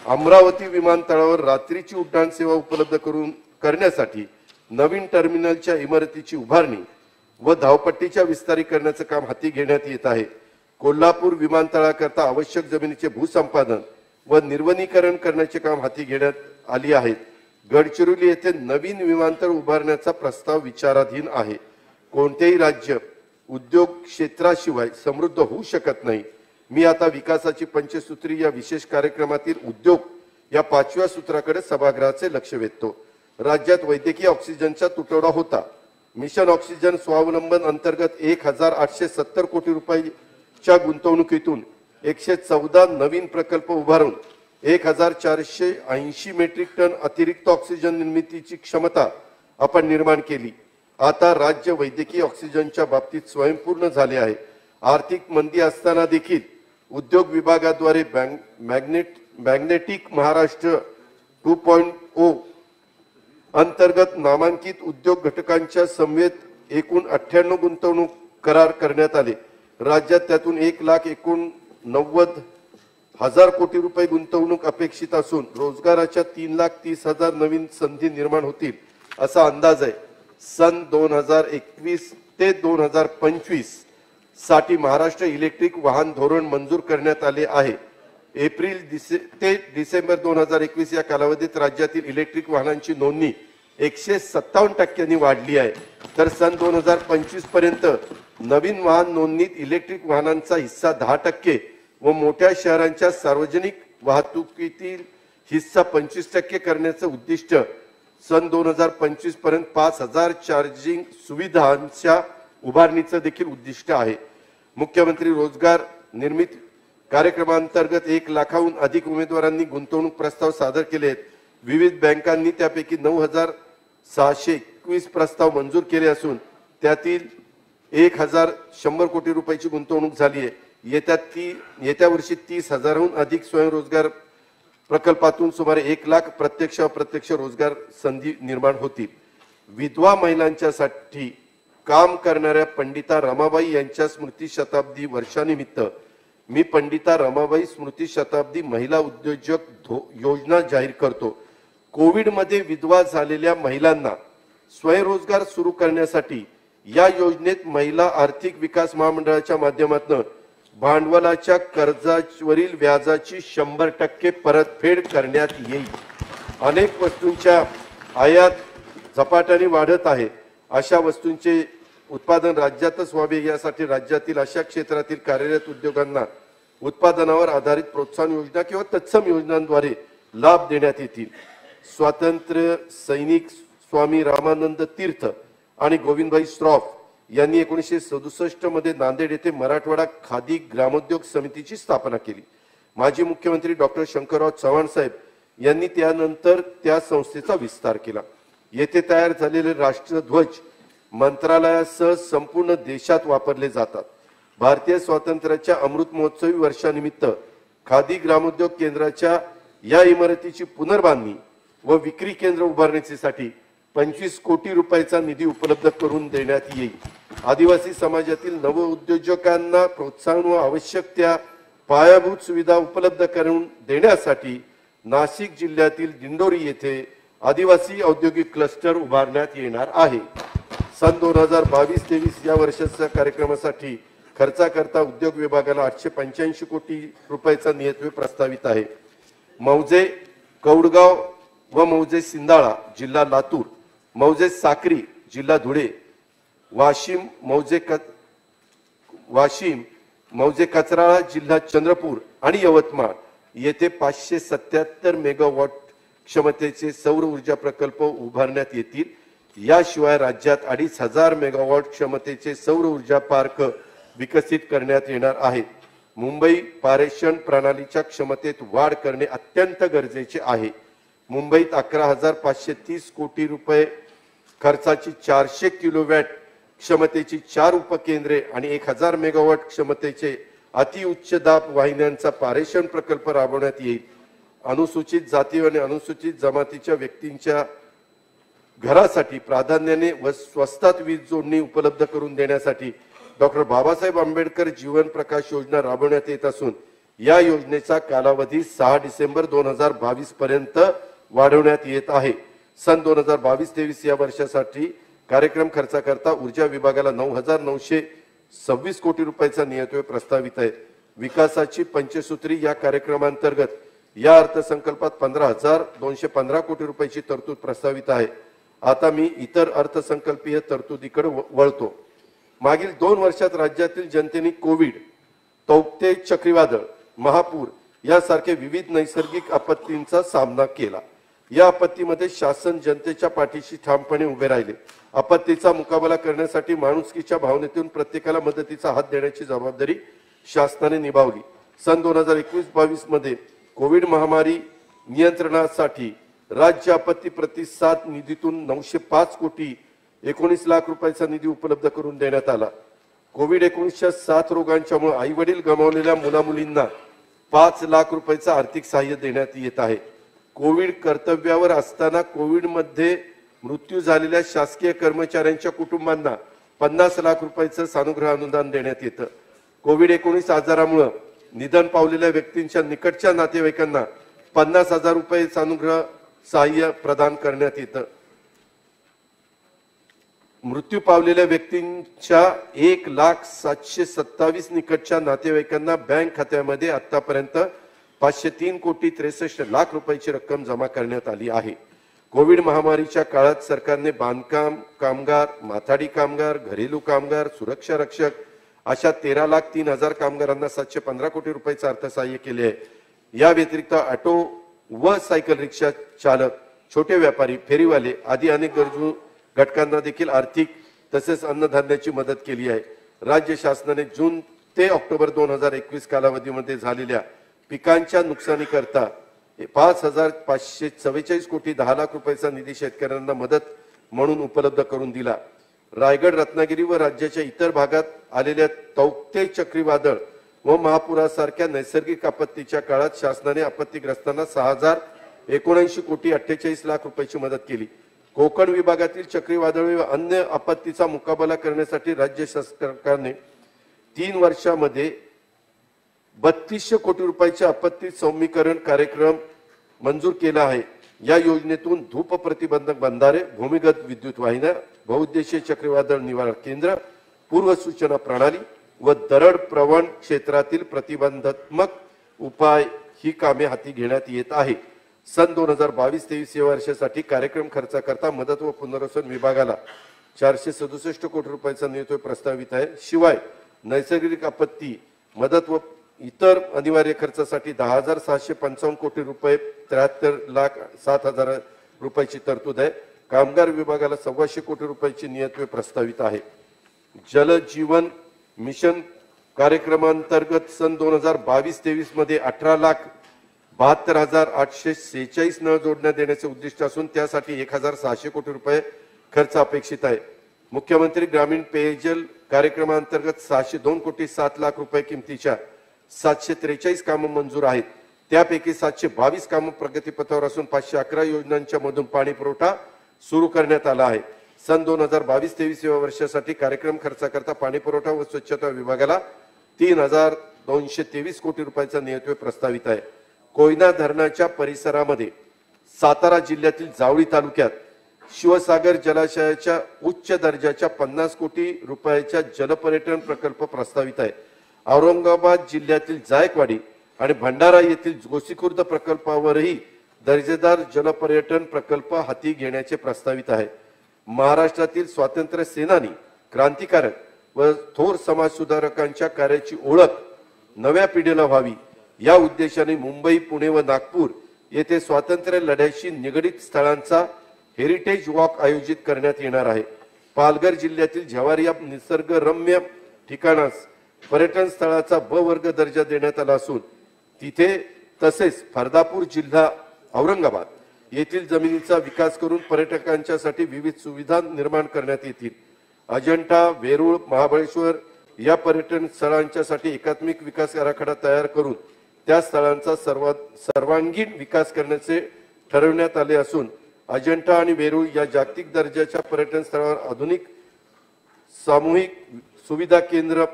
B: अमरावती विमानतळावर रात्रीची उड्डाण सेवा उपलब्ध करण्यासाठी नवीन टर्मिनलच्या इमारतीची उभारणी व धावपट्टीच्या विस्तारीकरणाचे काम हाती घेण्यात येत आहे. कोल्हापूर विमानतळाकरता आवश्यक जमिनीचे भूसंपादन व निर्वनीकरण करण्याचे काम हाती घेण्यात आली आहेत. गडचिरोली येथे नवीन विमानतळ उभारण्याचा प्रस्ताव विचाराधीन आहे. कोणतेही राज्य उद्योग क्षेत्राशिवाय समृद्ध होऊ शकत नाही. मी आता विकासाची पंचसूत्री या विशेष कार्यक्रमातील उद्योग या 5व्या सूत्राकडे सभागृहाचे लक्ष वेधतो. राज्यात वैद्यकीय ऑक्सिजनचा तुटवडा होता. मिशन ऑक्सिजन स्वावलंबन अंतर्गत 1,870 कोटी रुपयाच्या गुंतवणुकीतून 114 नवीन प्रकल्प उभारून 1,480 मेट्रिक टन अतिरिक्त ऑक्सिजन निर्मितीची क्षमता आपण निर्माण केली. आता राज्य वैद्यकीय ऑक्सिजनच्या बाबतीत स्वयंपूर्ण झाले आहे. आर्थिक मंदी असताना देखील उद्योग विभागाद्वारे मॅग्नेटिक महाराष्ट्र 2.0 अंतर्गत नामांकित उद्योग घटकांच्या समवेत एकूण 98 गुंतवणूक करार करण्यात आले. राज्यात त्यातून 1,89,000 कोटी रुपये गुंतवणूक अपेक्षित असून रोजगाराच्या 3,30,000 नवीन संधी निर्माण होतील असा अंदाज आहे. सन 2021 ते 2025 साठी महाराष्ट्र इलेक्ट्रिक वाहन धोरण मंजूर करण्यात आले आहे. एप्रिल ते डिसेंबर 2021 या कालावधीत राज्यातील इलेक्ट्रिक वाहनांची नोंदणी 157% वाढली आहे. तर सन 2025 पर्यंत नवीन वाहन नोंदणीत इलेक्ट्रिक वाहनांचा हिस्सा 10% व मोठ्या शहरांच्या सार्वजनिक वाहतुकीतील हिस्सा 25% करण्याचे उद्दिष्ट सन 2025 पर्यंत 5,000 चार्जिंग सुविधांच्या उभारणीचे देखील उद्दिष्ट आहे. मुख्यमंत्री रोजगार निर्मिती कार्यक्रमांतर्गत 1 लाखाहून अधिक उमेदवारांनी गुंतवणूक प्रस्ताव सादर केले आहेत. विविध बँकांनी त्यापैकी 9,621 प्रस्ताव मंजूर केले असून त्यातील 1,100 कोटी रुपयाची गुंतवणूक झाली आहे. येत्या वर्षी 30,000हून अधिक स्वयंरोजगार प्रकल्पातून सुमारे 1 लाख प्रत्यक्ष अप्रत्यक्ष रोजगार संधी निर्माण होतील. विधवा महिलांच्यासाठी काम करणाऱ्या पंडिता रमाबाई यांच्या स्मृती शताब्दी वर्षानिमित्त मी पंडिता रमाबाई स्मृती शताब्दी महिला उद्योजक योजना जाहीर करतो. कोविडमध्ये विधवा झालेल्या महिलांना स्वयंरोजगार सुरू करण्यासाठी या योजनेत महिला आर्थिक विकास महामंडळाच्या माध्यमातून भांडवलाच्या कर्जावरील व्याजाची 100% परतफेड करण्यात येईल. अनेक वस्तूंच्या आयात झपाट्याने वाढत आहे. अशा वस्तूंचे उत्पादन राज्यातच व्हावे यासाठी राज्यातील अशा क्षेत्रातील कार्यरत उद्योगांना उत्पादनावर आधारित प्रोत्साहन योजना किंवा तत्सम योजनांद्वारे लाभ देण्यात येतील. स्वातंत्र्य सैनिक स्वामी रामानंद तीर्थ आणि गोविंदभाई श्रॉफ यांनी 1967 मध्ये नांदेड येथे मराठवाडा खादी ग्रामोद्योग समितीची स्थापना केली. माजी मुख्यमंत्री डॉक्टर शंकरराव चव्हाण साहेब यांनी त्यानंतर त्या संस्थेचा विस्तार केला. येथे तयार झालेले राष्ट्रध्वज मंत्रालयासह संपूर्ण देशात वापरले जातात. भारतीय स्वातंत्र्याच्या अमृत महोत्सवी वर्षानिमित्त खादी ग्रामोद्योग केंद्राच्या या इमारतीची पुनर्बांधणी व विक्री केंद्र उभारण्यासाठी 25 कोटी रुपयाचा निधी उपलब्ध करून देण्यात येईल. आदिवासी समाजातील नवउद्योजकांना प्रोत्साहन व आवश्यक त्या पायाभूत सुविधा उपलब्ध करून देण्यासाठी नाशिक जिल्ह्यातील दिंडोरी येथे आदिवासी औद्योगिक क्लस्टर उभारण्यात येणार आहे. सन 2022-23 या वर्षाच्या कार्यक्रमासाठी खर्चाकरता उद्योग विभागाला 885 कोटी रुपयाचा नियतव्यय प्रस्तावित आहे. मौजे कौडगाव व मौजे सिंधाळा जिल्हा लातूर, मौजे साक्री जिल्हा धुळे, वाशिम मौजे कचराळा जिल्हा चंद्रपूर आणि यवतमाळ येथे 577 मेगावॉट क्षमतेचे सौर ऊर्जा प्रकल्प उभारण्यात येतील. याशिवाय राज्यात 2500 मेगावॉट क्षमतेचे सौर ऊर्जा पार्क विकसित करण्यात येणार आहेत. मुंबई पारेषण प्रणालीच्या क्षमतेत वाढ करणे अत्यंत गरजेचे आहे. मुंबईत 11,530 कोटी रुपये खर्चाची 400 किलोवॅट क्षमतेची 4 उपकेंद्रे आणि 1000 मेगावॉट क्षमतेचे अतिउच्च दाब वाहिन्यांचा पारेषण प्रकल्प राबवण्यात येईल. अनुसूचित जाती आणि अनुसूचित जमातीच्या व्यक्तींच्या घरासाठी प्राधान्याने व स्वस्तात वीज जोडणी उपलब्ध करून देण्यासाठी डॉक्टर बाबासाहेब आंबेडकर जीवन प्रकाश योजना राबवण्यात येत असून या योजनेचा कालावधी 6 डिसेंबर 2022 पर्यंत वाढवण्यात येत आहे. सन 2022-23 या वर्षासाठी कार्यक्रम खर्चाकरता ऊर्जा विभागाला 9,926 कोटी रुपयाचा नियतव्यय प्रस्तावित आहे. विकासाची पंचसूत्री या कार्यक्रमांतर्गत या अर्थसंकल्पात 15,215 कोटी रुपयाची तरतूद प्रस्तावित आहे. आता मी इतर अर्थसंकल्पीय तरतुदीकडे वळतो. मागील 2 वर्षात राज्यातील जनतेने कोविड, तौक्ते चक्रीवादळ, महापूर यासारखे विविध नैसर्गिक आपत्तींचा सामना केला. या आपत्तीमध्ये शासन जनतेच्या पाठीशी ठामपणे उभे राहिले. आपत्तीचा मुकाबला करण्यासाठी माणुसकीच्या भावनेतून प्रत्येकाला मदतीचा हात देण्याची जबाबदारी शासनाने निभावली. सन 2021-22 मध्ये कोविड महामारी नियंत्रणासाठी राज्य आपत्ती प्रतिसाद निधीतून 905 कोटी 19 लाख रुपयाचा निधी उपलब्ध करून देण्यात आला. कोविड-19च्या 7 रोगांच्यामुळे आई वडील गमावलेल्या मुलामुलींना 5 लाख रुपयाचा आर्थिक सहाय्य देण्यात येत आहे. कोविड कर्तव्यावर असताना कोविडमध्ये मृत्यू झालेल्या शासकीय कर्मचाऱ्यांच्या कुटुंबांना 50 लाख रुपयाचं सानुग्रह अनुदान देण्यात येतं. कोविड-19 आजारामुळे निधन पावलेल्या व्यक्तींच्या निकटच्या नातेवाईकांना 50,000 रुपये सानुग्रह सहाय्य प्रदान करण्यात येतं. मृत्यू पावलेल्या व्यक्तींच्या 1,727 निकटच्या नातेवाईकांना बँक खात्यामध्ये आतापर्यंत 503 कोटी 63 लाख रुपयाची रक्कम जमा करण्यात आली आहे. कोविड महामारीच्या काळात सरकारने बांधकाम कामगार, माथाडी कामगार, घरेलू कामगार, सुरक्षा रक्षक अशा 13,03,000 कामगारांना 715 कोटी रुपयाचे अर्थसहाय्य केले आहे. या व्यतिरिक्त ऑटो व सायकल रिक्षा चालक, छोटे व्यापारी, फेरीवाले आदी अनेक गरजू घटकांना देखील आर्थिक तसेच अन्नधान्याची मदत केली आहे. राज्य शासनाने जून ते ऑक्टोबर 2021 कालावधीमध्ये झालेल्या पिकांच्या नुकसानीकरता 5,544 कोटी 10 लाख रुपयाचा निधी शेतकऱ्यांना मदत म्हणून उपलब्ध करून दिला. रायगड, रत्नागिरी व राज्याच्या इतर भागात आलेल्या तौक्ते चक्रीवादळ व महापुरासारख्या नैसर्गिक आपत्तीच्या काळात शासनाने आपत्तीग्रस्तांना 6,079 कोटी 48 लाख रुपयाची मदत केली. कोकण विभागातील चक्रीवादळे व अन्य आपत्तीचा मुकाबला करण्यासाठी राज्य सरकारने 3 वर्षांमध्ये 3200 कोटी रुपयाचे आपत्ती सौम्यीकरण कार्यक्रम मंजूर केला आहे. या योजनेतून धूप प्रतिबंधक बंधारे, भूमिगत विद्युत वाहिन्या, बहुउद्देशीय चक्रीवादळ निवारण केंद्र, पूर्व सूचना प्रणाली व दरड प्रवण क्षेत्रातील प्रतिबंधात्मक उपाय ही कामे हाती घेण्यात येत आहे. सन 2022-23 या वर्षासाठी कार्यक्रम खर्चाकरता मदत व पुनर्वसन विभागाला 467 कोटी रुपयाचा निधी प्रस्तावित आहे. शिवाय नैसर्गिक आपत्ती मदत व इतर अनिवार्य खर्चासाठी 10,655 कोटी रुपये 73,07,000 रुपयाची तरतूद आहे. कामगार विभागाला 125 कोटी रुपयाची नियतवे प्रस्तावित आहे. जल जीवन मिशन कार्यक्रमांतर्गत सन 2022-23 मध्ये 18,72,846 नळ जोडण्या देण्याचे उद्दिष्ट असून त्यासाठी 1,600 कोटी रुपये खर्च अपेक्षित आहे. मुख्यमंत्री ग्रामीण पेयजल कार्यक्रमांतर्गत 602 कोटी 7 लाख रुपये किमतीच्या 743 कामं मंजूर आहेत. त्यापैकी 722 कामं प्रगतीपथावर असून 511 योजनांच्या मधून पाणी पुरवठा सुरू करण्यात आला आहे. सन 2022-23 या वर्षासाठी कार्यक्रम खर्चाकरता पाणी पुरवठा व स्वच्छता विभागाला 3,223 कोटी रुपयाचा नियतवे प्रस्तावित आहे. कोयना धरणाच्या परिसरामध्ये सातारा जिल्ह्यातील जावळी तालुक्यात शिवसागर जलाशयाच्या उच्च दर्जाच्या 50 कोटी रुपयाच्या जलपर्यटन प्रकल्प प्रस्तावित आहे. औरंगाबाद जिल्ह्यातील जायकवाडी आणि भंडारा येथील गोसीखुर्द प्रकल्पावरही दर्जेदार जलपर्यटन प्रकल्प हाती घेण्याचे प्रस्तावित आहे. महाराष्ट्रातील स्वातंत्र्य सेनानी, क्रांतिकारक व थोर समाज सुधारकांच्या कार्याची ओळख नव्या पिढीला व्हावी या उद्देशाने मुंबई, पुणे व नागपूर येथे स्वातंत्र्य लढ्याशी निगडित स्थळांचा हेरिटेज वॉक आयोजित करण्यात येणार आहे. पालघर जिल्ह्यातील झवार या निसर्गरम्य ठिकाणास पर्यटन स्थळाचा ब वर्ग दर्जा देण्यात आला असून तिथे तसेच फरदापूर जिल्हा औरंगाबाद येथील जमिनीचा विकास करून पर्यटकांच्यासाठी विविध सुविधा निर्माण करण्यात येतील. अजंठा, वेरूळ, महाबळेश्वर या पर्यटन स्थळांच्यासाठी एकात्मिक विकास आराखडा तयार करून त्या स्थळांचा सर्वांगीण विकास करण्याचे ठरवण्यात आले असून अजंठा आणि वेरूळ या जागतिक दर्जाच्या पर्यटन स्थळावर आधुनिक सामूहिक सुविधा केंद्र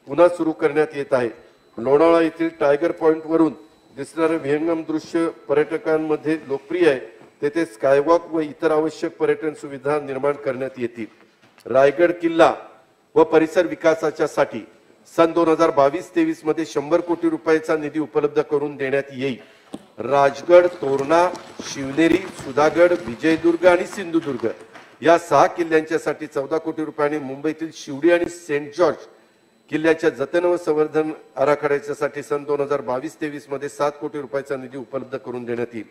B: पुन्हा सुरू करण्यात येत आहे. लोणावळा येथील टायगर पॉइंट वरून दिसणारे विहंगम दृश्य पर्यटकांमध्ये लोकप्रिय आहे. तेथे स्कायवॉक व इतर आवश्यक पर्यटन सुविधा निर्माण करण्यात येतील. रायगड किल्ला व परिसर विकासाच्या साठी सन 2022-23 मध्ये 100 कोटी रुपयाचा निधी उपलब्ध करून देण्यात येईल. राजगड, तोरणा, शिवनेरी, सुधागड, विजयदुर्ग आणि सिंधुदुर्ग या 6 किल्ल्यांच्यासाठी 14 कोटी रुपयांनी मुंबईतील शिवडी आणि सेंट जॉर्ज किल्ल्याच्या जतन व संवर्धन आराखड्यासाठी सन 2022-23 मध्ये 7 कोटी रुपयाचा निधी उपलब्ध करून देण्यात येईल.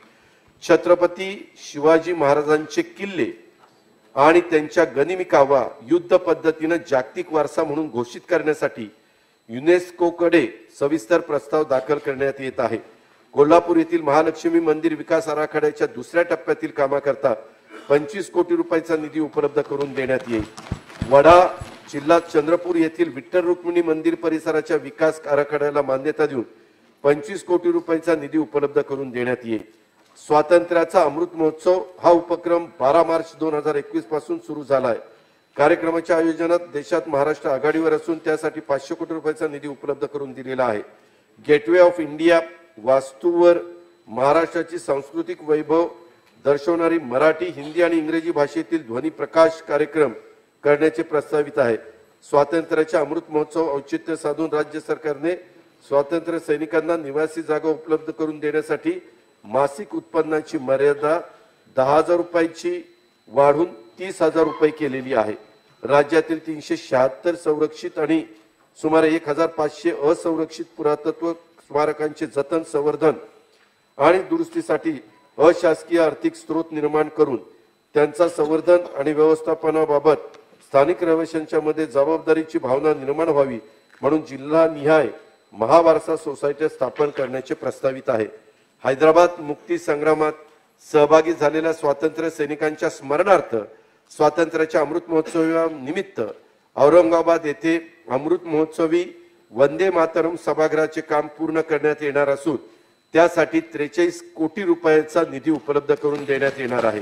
B: छत्रपती शिवाजी महाराजांचे किल्ले आणि त्यांच्या गनिमी कावा युद्ध पद्धतीने जागतिक वारसा म्हणून घोषित करण्यासाठी युनेस्कोकडे सविस्तर प्रस्ताव दाखल करण्यात येत आहे. कोल्हापूर येथील महालक्ष्मी मंदिर विकास आराखड्याच्या दुसऱ्या टप्प्यातील कामाकरता 25 कोटी रुपयाचा निधी उपलब्ध करून देण्यात येईल. वडा जिल्हा चंद्रपूर येथील विठ्ठल रुक्मिणी मंदिर परिसराच्या विकास आराखड्याला मान्यता देऊन 25 कोटी रुपयाचा निधी उपलब्ध करून देण्यात येईल. स्वातंत्र्याचा अमृत महोत्सव हा उपक्रम 12 मार्च 2021 पासून सुरू झाला आहे. कार्यक्रमाच्या आयोजनात देशात महाराष्ट्र आघाडीवर असून त्यासाठी 500 कोटी रुपयाचा निधी उपलब्ध करून दिलेला आहे. गेटवे ऑफ इंडिया वास्तूवर महाराष्ट्राची सांस्कृतिक वैभव दर्शवणारी मराठी, हिंदी आणि इंग्रजी भाषेतील ध्वनी प्रकाश कार्यक्रम करण्याचे प्रस्तावित आहे. स्वातंत्र्याच्या अमृत महोत्सव औचित्य साधून राज्य सरकारने स्वातंत्र्य सैनिकांना निवासी जागा उपलब्ध करून देण्यासाठी मासिक उत्पन्नाची मर्यादा 10,000 रुपयाची वाढून 30,000 रुपये केलेली आहे. राज्यातील 376 संरक्षित आणि सुमारे 1,500 असंरक्षित पुरातत्व स्मारकांचे जतन, संवर्धन आणि दुरुस्तीसाठी अशासकीय आर्थिक स्रोत निर्माण करून त्यांचा संवर्धन आणि व्यवस्थापनाबाबत स्थानिक रहिवाशांच्या मध्ये जबाबदारीची भावना निर्माण व्हावी म्हणून जिल्हानिहाय महावारसा सोसायटी स्थापन करण्याचे प्रस्तावित आहे. हैदराबाद मुक्ती संग्रामात सहभागी झालेल्या स्वातंत्र्य सैनिकांच्या स्मरणार्थ स्वातंत्र्याच्या अमृत महोत्सवानिमित्त औरंगाबाद येथे अमृत महोत्सवी वंदे मातरम सभागृहाचे काम पूर्ण करण्यात येणार असून त्यासाठी 43 कोटी रुपयाचा निधी उपलब्ध करून देण्यात येणार आहे.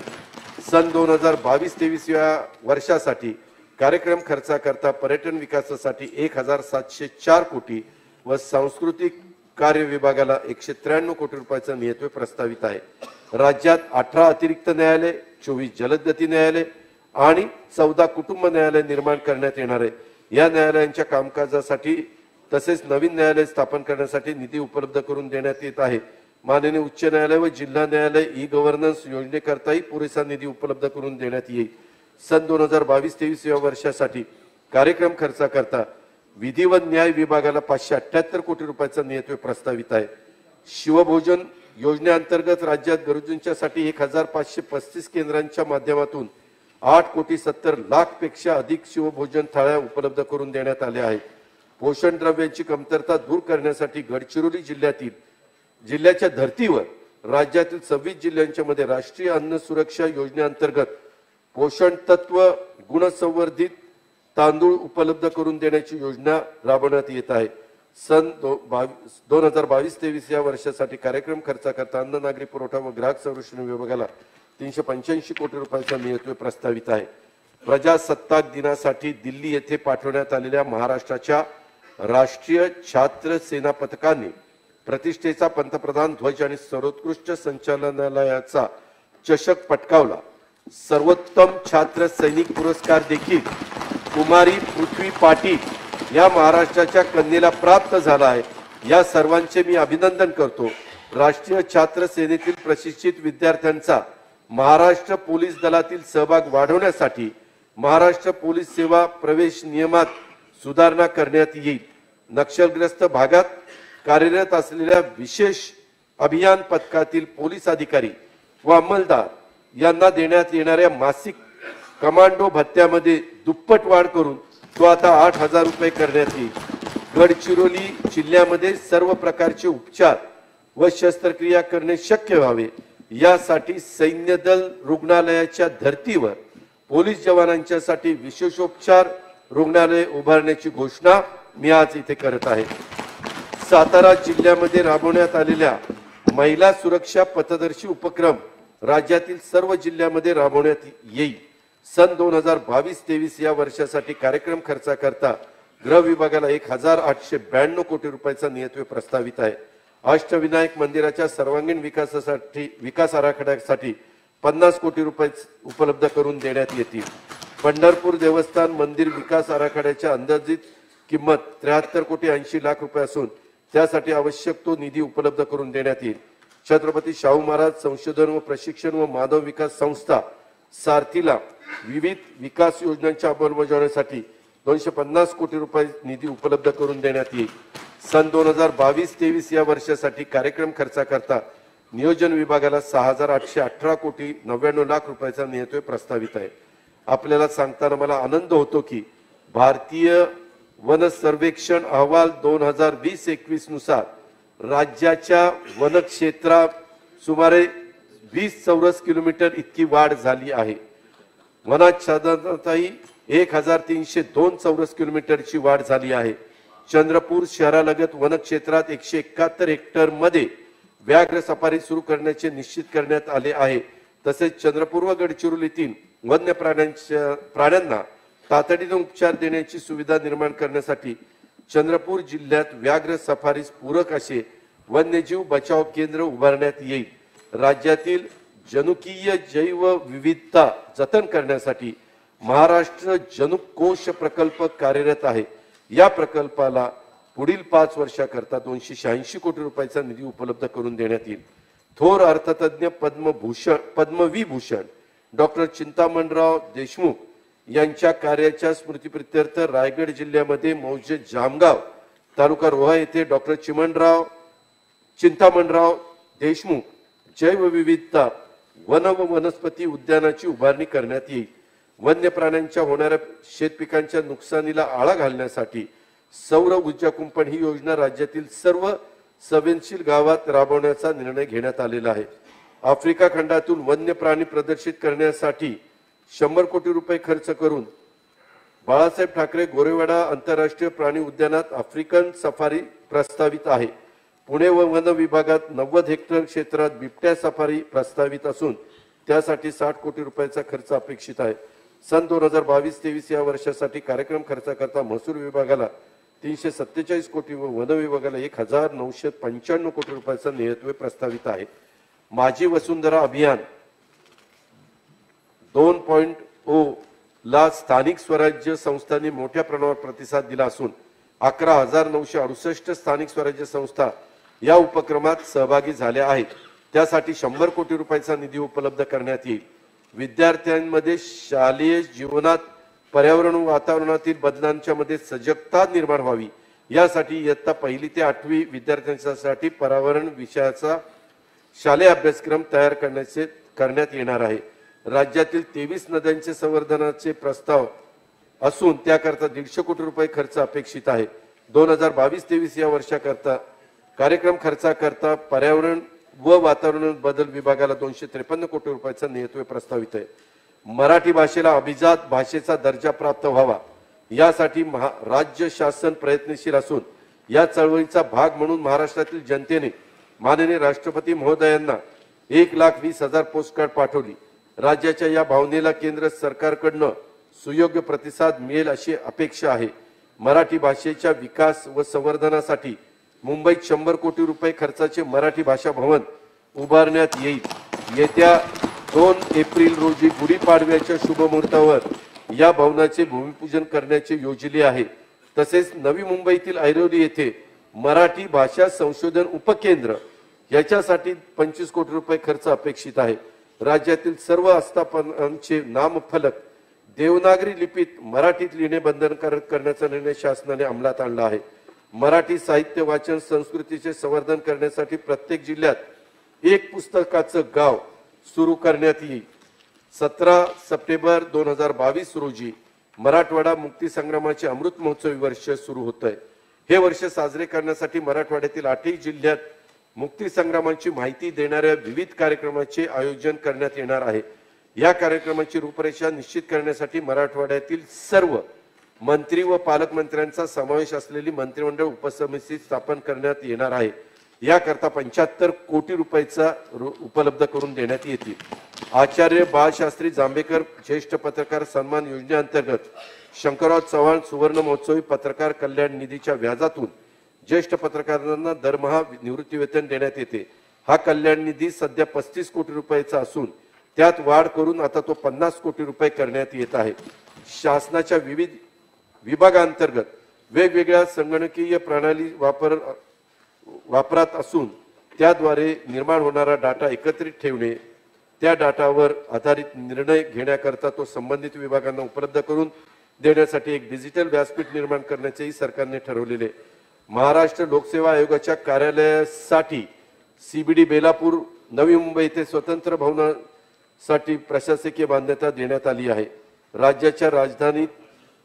B: सन 2022-23 या वर्षासाठी कार्यक्रम खर्चाकरता पर्यटन विकासासाठी 1,704 कोटी व सांस्कृतिक कार्य विभागाला 193 कोटी रुपयाचा नियतवे प्रस्तावित आहे. राज्यात 18 अतिरिक्त न्यायालय, 24 जलदगती न्यायालय आणि 14 कुटुंब न्यायालय निर्माण करण्यात येणार आहे. या न्यायालयांच्या कामकाजासाठी तसेच नवीन न्यायालय स्थापन करण्यासाठी निधी उपलब्ध करून देण्यात येत आहे. माननीय उच्च न्यायालय व जिल्हा न्यायालय ई गव्हर्नन्स योजनेकरताही पुरेसा निधी उपलब्ध करून देण्यात येईल. सन 2022-23 या वर्षासाठी कार्यक्रम खर्चाकरता विधी व न्याय विभागाला 578 कोटी रुपयाचा नियतवे प्रस्तावित आहे. शिवभोजन योजनेअंतर्गत राज्यात गरजूंच्यासाठी 1535 केंद्रांच्या माध्यमातून 8,70,00,000 पेक्षा अधिक शिवभोजन थाळ्या उपलब्ध करून देण्यात आल्या आहेत. पोषण द्रव्यांची कमतरता दूर करण्यासाठी गडचिरोली जिल्ह्याच्या धर्तीवर राज्यातील 26 जिल्ह्यांच्या मध्ये राष्ट्रीय अन्न सुरक्षा योजनेअंतर्गत पोषण तत्व गुणसंवर्धित तांदूळ उपलब्ध करून देण्याची योजना राबवण्यात येत आहे. सन 2022-23 या वर्षासाठी कार्यक्रम खर्चाकरता अन्न नागरी पुरवठा व ग्राहक संरक्षण विभागाला 385 कोटी रुपयांचा नियुक्ती प्रस्तावित आहे. प्रजासत्ताक दिनासाठी दिल्ली येथे पाठवण्यात आलेल्या महाराष्ट्राच्या राष्ट्रीय छात्र सेना पथकाने प्रतिष्ठेचा पंतप्रधान ध्वज आणि सर्वोत्कृष्ट संचालनालयाचा चषक पटकावला. सर्वोत्तम छात्र सैनिक पुरस्कार देखील कुमारी पृथ्वी पाटील या महाराष्ट्राच्या कन्येला प्राप्त झाला आहे. या सर्वांचे मी अभिनंदन करतो. राष्ट्रीय छात्र सेनेतील प्रशिक्षित विद्यार्थ्यांचा महाराष्ट्र पोलीस दलातील सहभाग वाढवण्यासाठी महाराष्ट्र पोलीस सेवा प्रवेश नियमात सुधारणा करण्यात येईल. नक्षलग्रस्त भागात कार्यरत असलेल्या विशेष अभियान पथकातील पोलीस अधिकारी व अंमलदार यांना देण्यात येणाऱ्या मासिक कमांडो भत्त्यामध्ये दुप्पट वाढ करून तो आता 8,000 रुपये करण्यात येईल. गडचिरोली जिल्ह्यामध्ये सर्व प्रकारचे उपचार व शस्त्रक्रिया करणे शक्य व्हावे यासाठी सैन्य दल रुग्णालयाच्या धर्तीवर पोलीस जवानांच्यासाठी विशेषोपचार रुग्णालय उभारण्याची घोषणा मी आज इथे करत आहे. सातारा जिल्ह्यामध्ये राबवण्यात आलेल्या महिला सुरक्षा पथदर्शी उपक्रम राज्यातील सर्व जिल्ह्यामध्ये राबवण्यात येईल. सन 2022-23 या वर्षासाठी कार्यक्रम खर्चाकरता गृह विभागाला 1,892 कोटी रुपयांचा नियुक्ती प्रस्तावित आहे. अष्टविनायक मंदिराच्या सर्वांगीण विकास आराखड्यासाठी 50 कोटी रुपये उपलब्ध करून देण्यात येतील. पंढरपूर देवस्थान मंदिर विकास आराखड्याच्या अंदाजित किंमत 73 कोटी 80 लाख रुपये असून त्यासाठी आवश्यक तो निधी उपलब्ध करून देण्यात येईल. छत्रपती शाहू महाराज संशोधन व प्रशिक्षण व माधव विकास संस्था सारथीला विविध विकास योजनांच्या अंमलबजावणीसाठी 250 कोटी रुपये निधी उपलब्ध करून देण्यात येईल. सन 2022-23 या वर्षासाठी कार्यक्रम खर्चाकरता नियोजन विभागाला 6,818 कोटी 99 लाख रुपयांचा नियुक्ती प्रस्तावित आहे. आपल्याला सांगताना मला आनंद होतो की भारतीय वन सर्वेक्षण अहवाल 2020-21 नुसार राज्याच्या वन क्षेत्रात सुमारे 20 चौरस किलोमीटर इतकी वाढ झाली आहे. वनाच्छादनातही 1,302 चौरस किलोमीटरची वाढ झाली आहे. चंद्रपूर शहरालगत वन क्षेत्रात 171 हेक्टर मध्ये व्याघ्र सफारी सुरू करण्याचे निश्चित करण्यात आले आहे. तसेच चंद्रपूर व गडचिरोलीतील वन्य प्राण्यांना तातडीने उपचार देण्याची सुविधा निर्माण करण्यासाठी चंद्रपूर जिल्ह्यात व्याघ्र सफारीस पूरक असे वन्यजीव बचाव केंद्र उभारण्यात येईल. राज्यातील जनुकीय जैव विविधता जतन करण्यासाठी महाराष्ट्र जनुकोश प्रकल्प कार्यरत आहे. या प्रकल्पाला पुढील 5 वर्षाकरता 286 कोटी रुपयांचा निधी उपलब्ध करून देण्यात येईल. थोर अर्थतज्ञ पद्मविभूषण डॉक्टर चिंतामणराव देशमुख यांच्या कार्याच्या स्मृतीप्रित्यर्थ रायगड जिल्ह्यामध्ये मौजे जामगाव तालुका रोहा येथे डॉक्टर चिंतामणराव देशमुख जैवविविधता वन व वनस्पती उद्यानाची उभारणी करण्यात येईल. वन्य प्राण्यांच्या होणाऱ्या शेतपिकांच्या नुकसानीला आळा घालण्यासाठी सौर ऊर्जा कुंपण ही योजना राज्यातील सर्व संवेदनशील गावात राबवण्याचा निर्णय घेण्यात आलेला आहे. आफ्रिका खंडातून वन्य प्राणी प्रदर्शित करण्यासाठी 100 कोटी रुपये खर्च करून बाळासाहेब ठाकरे गोरेवाडा आंतरराष्ट्रीय प्राणी उद्यानात आफ्रिकन सफारी प्रस्तावित आहे. पुणे व वन विभागात 90 हेक्टर क्षेत्रात बिबट्या सफारी प्रस्तावित असून त्यासाठी 60 कोटी रुपयांचा खर्च अपेक्षित आहे. सन 2022-23 या वर्षासाठी कार्यक्रम खर्चाकरता महसूल विभागाला 347 कोटी व वन विभागाला 1,995 कोटी रुपयांचा नियुक्ती प्रस्तावित आहे. माझी वसुंधरा अभियान 2.0 ला स्थानिक स्वराज्य संस्थांनी मोठ्या प्रमाणावर प्रतिसाद दिला असून 11,968 स्थानिक स्वराज्य संस्था या उपक्रमात सहभागी झाल्या आहेत. त्यासाठी 100 कोटी रुपयांचा निधी उपलब्ध करण्यात येईल. विद्यार्थ्यांमध्ये शालेय जीवनात पर्यावरण व वातावरणातील बदलांच्या मध्ये सजगता निर्माण व्हावी यासाठी इयत्ता 1ली ते 8वी विद्यार्थ्यांसाठी पर्यावरण विषयाचा शालेय अभ्यासक्रम तयार करण्यात येणार आहे. राज्यातील 23 नद्यांचे संवर्धनाचे प्रस्ताव असून त्याकरता 150 कोटी रुपये खर्च अपेक्षित आहे. 2022-23 या वर्षाकरता कार्यक्रम खर्चाकरता पर्यावरण व वातावरण बदल विभागाला 253 कोटी रुपयाचा नियतव्य प्रस्तावित आहे. मराठी भाषेला अभिजात भाषेचा दर्जा प्राप्त व्हावा यासाठी राज्य शासन प्रयत्नशील असून या चळवळीचा भाग म्हणून महाराष्ट्रातील जनतेने माननीय राष्ट्रपती महोदयांना 1,20,000 पोस्टकार्ड पाठवली. राज्याच्या या भावनेला केंद्र सरकारकडून सुयोग्य प्रतिसाद मिळेल अशी अपेक्षा आहे. मराठी भाषेच्या विकास व संवर्धनासाठी मुंबईत 100 कोटी रुपये खर्चाचे मराठी भाषा भवन उभारण्यात येईल. येत्या 2 एप्रिल रोजी गुढीपाडव्याच्या शुभमुहूर्तावर या भवनाचे भूमिपूजन करण्याचे योजले आहे. तसेच नवी मुंबईतील ऐरोली येथे मराठी भाषा संशोधन उपकेंद्र याच्यासाठी 25 कोटी रुपये खर्च अपेक्षित आहे. राज्यातील सर्व आस्थापनांचे नामफलक देवनागरी लिपीत मराठीत लिहिणे बंधनकारक करण्याचा निर्णय शासनाने अंमलात आणला आहे. मराठी साहित्य वाचन संस्कृतीचे संवर्धन करण्यासाठी प्रत्येक जिल्ह्यात एक पुस्तकाचं गाव सुरू करण्यात येईल. 17 सप्टेंबर 2022 रोजी मराठवाडा मुक्ती संग्रामाचे अमृत महोत्सवी वर्ष सुरू होत आहे. हे वर्ष साजरे करण्यासाठी मराठवाड्यातील 8 जिल्ह्यात मुक्ती संग्रामाची माहिती देणाऱ्या विविध कार्यक्रमाचे आयोजन करण्यात येणार आहे. या कार्यक्रमाची रूपरेषा निश्चित करण्यासाठी मराठवाड्यातील सर्व मंत्री व पालकमंत्र्यांचा समावेश असलेली मंत्रिमंडळ उपसमिती स्थापन करण्यात येणार आहे. याकरता 75 कोटी रुपयाचा उपलब्ध करून देण्यात येतील. आचार्य बाळशास्त्री जांभेकर ज्येष्ठ पत्रकार सन्मान योजनेअंतर्गत शंकरराव चव्हाण सुवर्ण महोत्सवी पत्रकार कल्याण निधीच्या व्याजातून ज्येष्ठ पत्रकारांना दरमहा निवृत्तीवेतन देण्यात येते. हा कल्याण निधी सध्या 35 कोटी रुपयाचा असून त्यात वाढ करून आता तो 50 कोटी रुपये करण्यात येत आहे. शासनाच्या विविध विभागांतर्गत वेगवेगळ्या संगणकीय प्रणाली वापरात असून त्याद्वारे निर्माण होणारा डाटा एकत्रित ठेवणे, त्या डाटावर आधारित निर्णय घेण्याकरता तो संबंधित विभागांना उपलब्ध करून देण्यासाठी एक डिजिटल व्यासपीठ निर्माण करण्याचेही सरकारने ठरवलेले. महाराष्ट्र लोकसेवा आयोगाच्या कार्यालयासाठी CBD बेलापूर नवी मुंबई येथे स्वतंत्र भवनासाठी प्रशासकीय मान्यता देण्यात आली आहे. राज्याच्या राजधानीत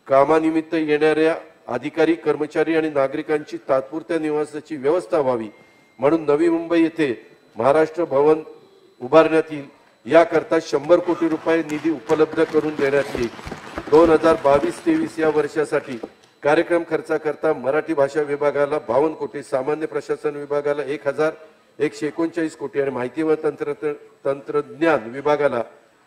B: कामानिमित्त येणाऱ्या अधिकारी कर्मचारी आणि नागरिकांची तात्पुरत्या निवासाची व्यवस्था व्हावी म्हणून नवी मुंबई येथे महाराष्ट्र भवन उभारण्यात येईल. याकरता 100 कोटी रुपये निधी उपलब्ध करून देण्यात येईल. 2022-23 या वर्षासाठी कार्यक्रम खर्चाकरता मराठी भाषा विभागाला 52 कोटी, सामान्य प्रशासन विभागाला 1,139 कोटी आणि माहिती व तंत्रज्ञान विभागाला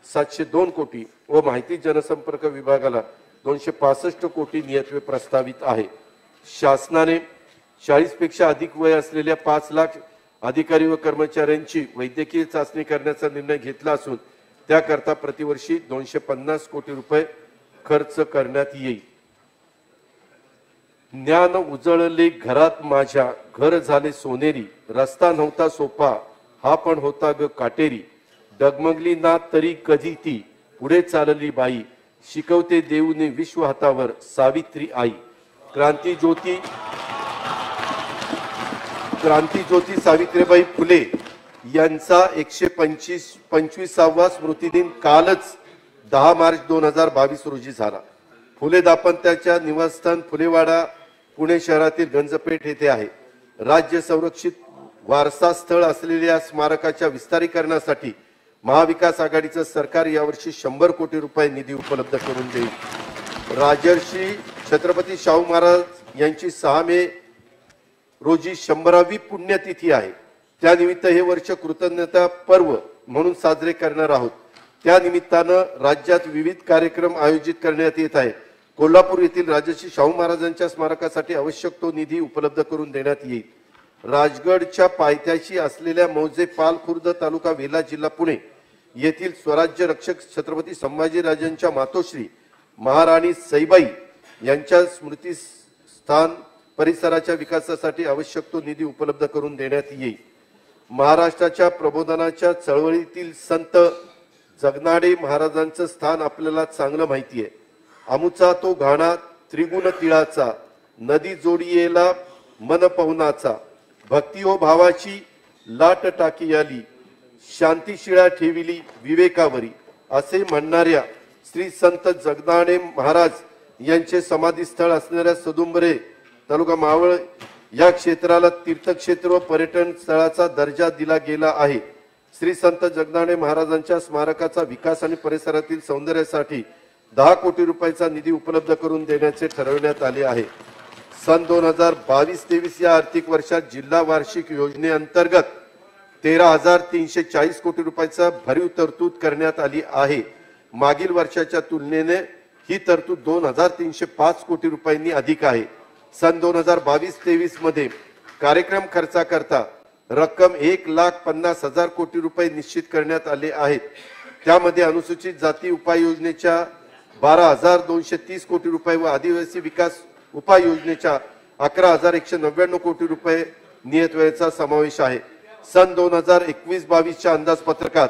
B: 702 कोटी व माहिती जनसंपर्क विभागाला 265 कोटी नियतव्य प्रस्तावित आहे. शासनाने 40 पेक्षा अधिक वय असलेल्या 5 लाख अधिकारी व कर्मचाऱ्यांची वैद्यकीय चाचणी करण्याचा निर्णय घेतला असून त्याकरता प्रतिवर्षी 250 कोटी रुपये खर्च करण्यात येईल. ज्ञान उजळले घरात माझ्या, घर झाले सोनेरी, रस्ता नव्हता सोपा हा पण होता ग काटेरी, डगमगली ना तरी कधी ती, पुढे चालली बाई, शिकवते देऊने विश्व हातावर, सावित्री आई. क्रांतीज्योती सावित्रीबाई फुले यांचा 125वा स्मृतिदिन कालच 10 मार्च 2022 रोजी झाला. फुले दाम्पत्याच्या निवासस्थान फुलेवाडा पुणे शहरातील गंजपेठ येथे आहे. राज्य संरक्षित वारसा स्थळ असलेल्या स्मारकाच्या विस्तारीकरणासाठी महाविकास आघाडीचं सरकार यावर्षी 100 कोटी रुपये निधी उपलब्ध करून देईल. राजर्षी छत्रपती शाहू महाराज यांची 6 मे रोजी 100वी पुण्यतिथी आहे. त्यानिमित्त हे वर्ष कृतज्ञता पर्व म्हणून साजरे करणार आहोत. त्या निमित्तानं राज्यात विविध कार्यक्रम आयोजित करण्यात येत आहे. कोल्हापूर येथील राजर्षी शाहू महाराजांच्या स्मारकासाठी आवश्यक तो निधी उपलब्ध करून देण्यात येईल. राजगडच्या पायथ्याशी असलेल्या मौजे पाल खुर्द तालुका वेल्हा जिल्हा पुणे येथील स्वराज्य रक्षक छत्रपती संभाजीराजांच्या मातोश्री महाराणी सईबाई यांच्या स्मृती स्थान परिसराच्या विकासासाठी आवश्यक तो निधी उपलब्ध करून देण्यात येईल. महाराष्ट्राच्या प्रबोधनाच्या चळवळीतील संत जगनाडे महाराजांचं स्थान आपल्याला चांगलं माहिती आहे. आमुचा तो घाणा त्रिगुण तिळाचा, नदी जोडियेला मन पवनाचा, भक्ती हो भावाची लाट टाकी आली शांतीशिळा ठेविली विवेकावरी असे म्हणणाऱ्या श्री संत जगदाणे महाराज यांचे समाधीस्थळ असणाऱ्या सदुंबरे तालुका मावळ या क्षेत्राला तीर्थक्षेत्र व पर्यटन स्थळाचा दर्जा दिला गेला आहे. श्री संत जगदाणे महाराजांच्या स्मारकाचा विकास आणि परिसरातील सौंदर्यासाठी 10 कोटी रुपयाचा निधी उपलब्ध करून देण्याचे ठरवण्यात आले आहे. सन 2022-23 या आर्थिक वर्षात जिल्हा वार्षिक योजनेअंतर्गत 13,340 कोटी रुपयाचा भरीव तरतूद करण्यात आली आहे. मागील वर्षाच्या तुलनेने ही तरतूद 2,305 कोटी रुपयांनी अधिक आहे. सन 2022-23 मध्ये कार्यक्रम खर्चाकरता रक्कम 1,50,000 कोटी रुपये निश्चित करण्यात आले आहेत. त्यामध्ये अनुसूचित जाती उपाययोजनेच्या 12,230 कोटी रुपये व आदिवासी विकास उपाययोजनेच्या 11,199 कोटी रुपये नियतव्ययाचा समावेश आहे. सन 2021-22च्या अंदाजपत्रकात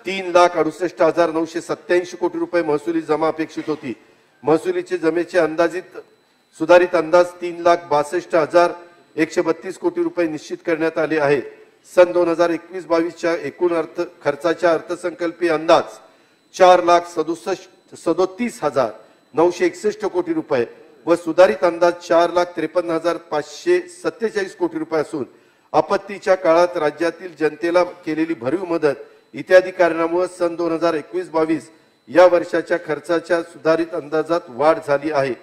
B: 3,68,987 कोटी रुपये महसुली जमा अपेक्षित होती. महसुलीचे जमेचे अंदाजित सुधारित अंदाज 3,62,132 कोटी रुपये निश्चित करण्यात आले आहे. सन 2021-22च्या एकूण खर्चाच्या अर्थसंकल्पीय अंदाज 4,37,961 कोटी रुपये व सुधारित अंदाज 4,53,547 कोटी रुपये असून आपत्तीच्या काळात राज्यातील जनतेला केलेली भरीव मदत इत्यादी कारणामुळे सन 2021-22 या वर्षाच्या खर्चाच्या सुधारित अंदाजात वाढ झाली आहे.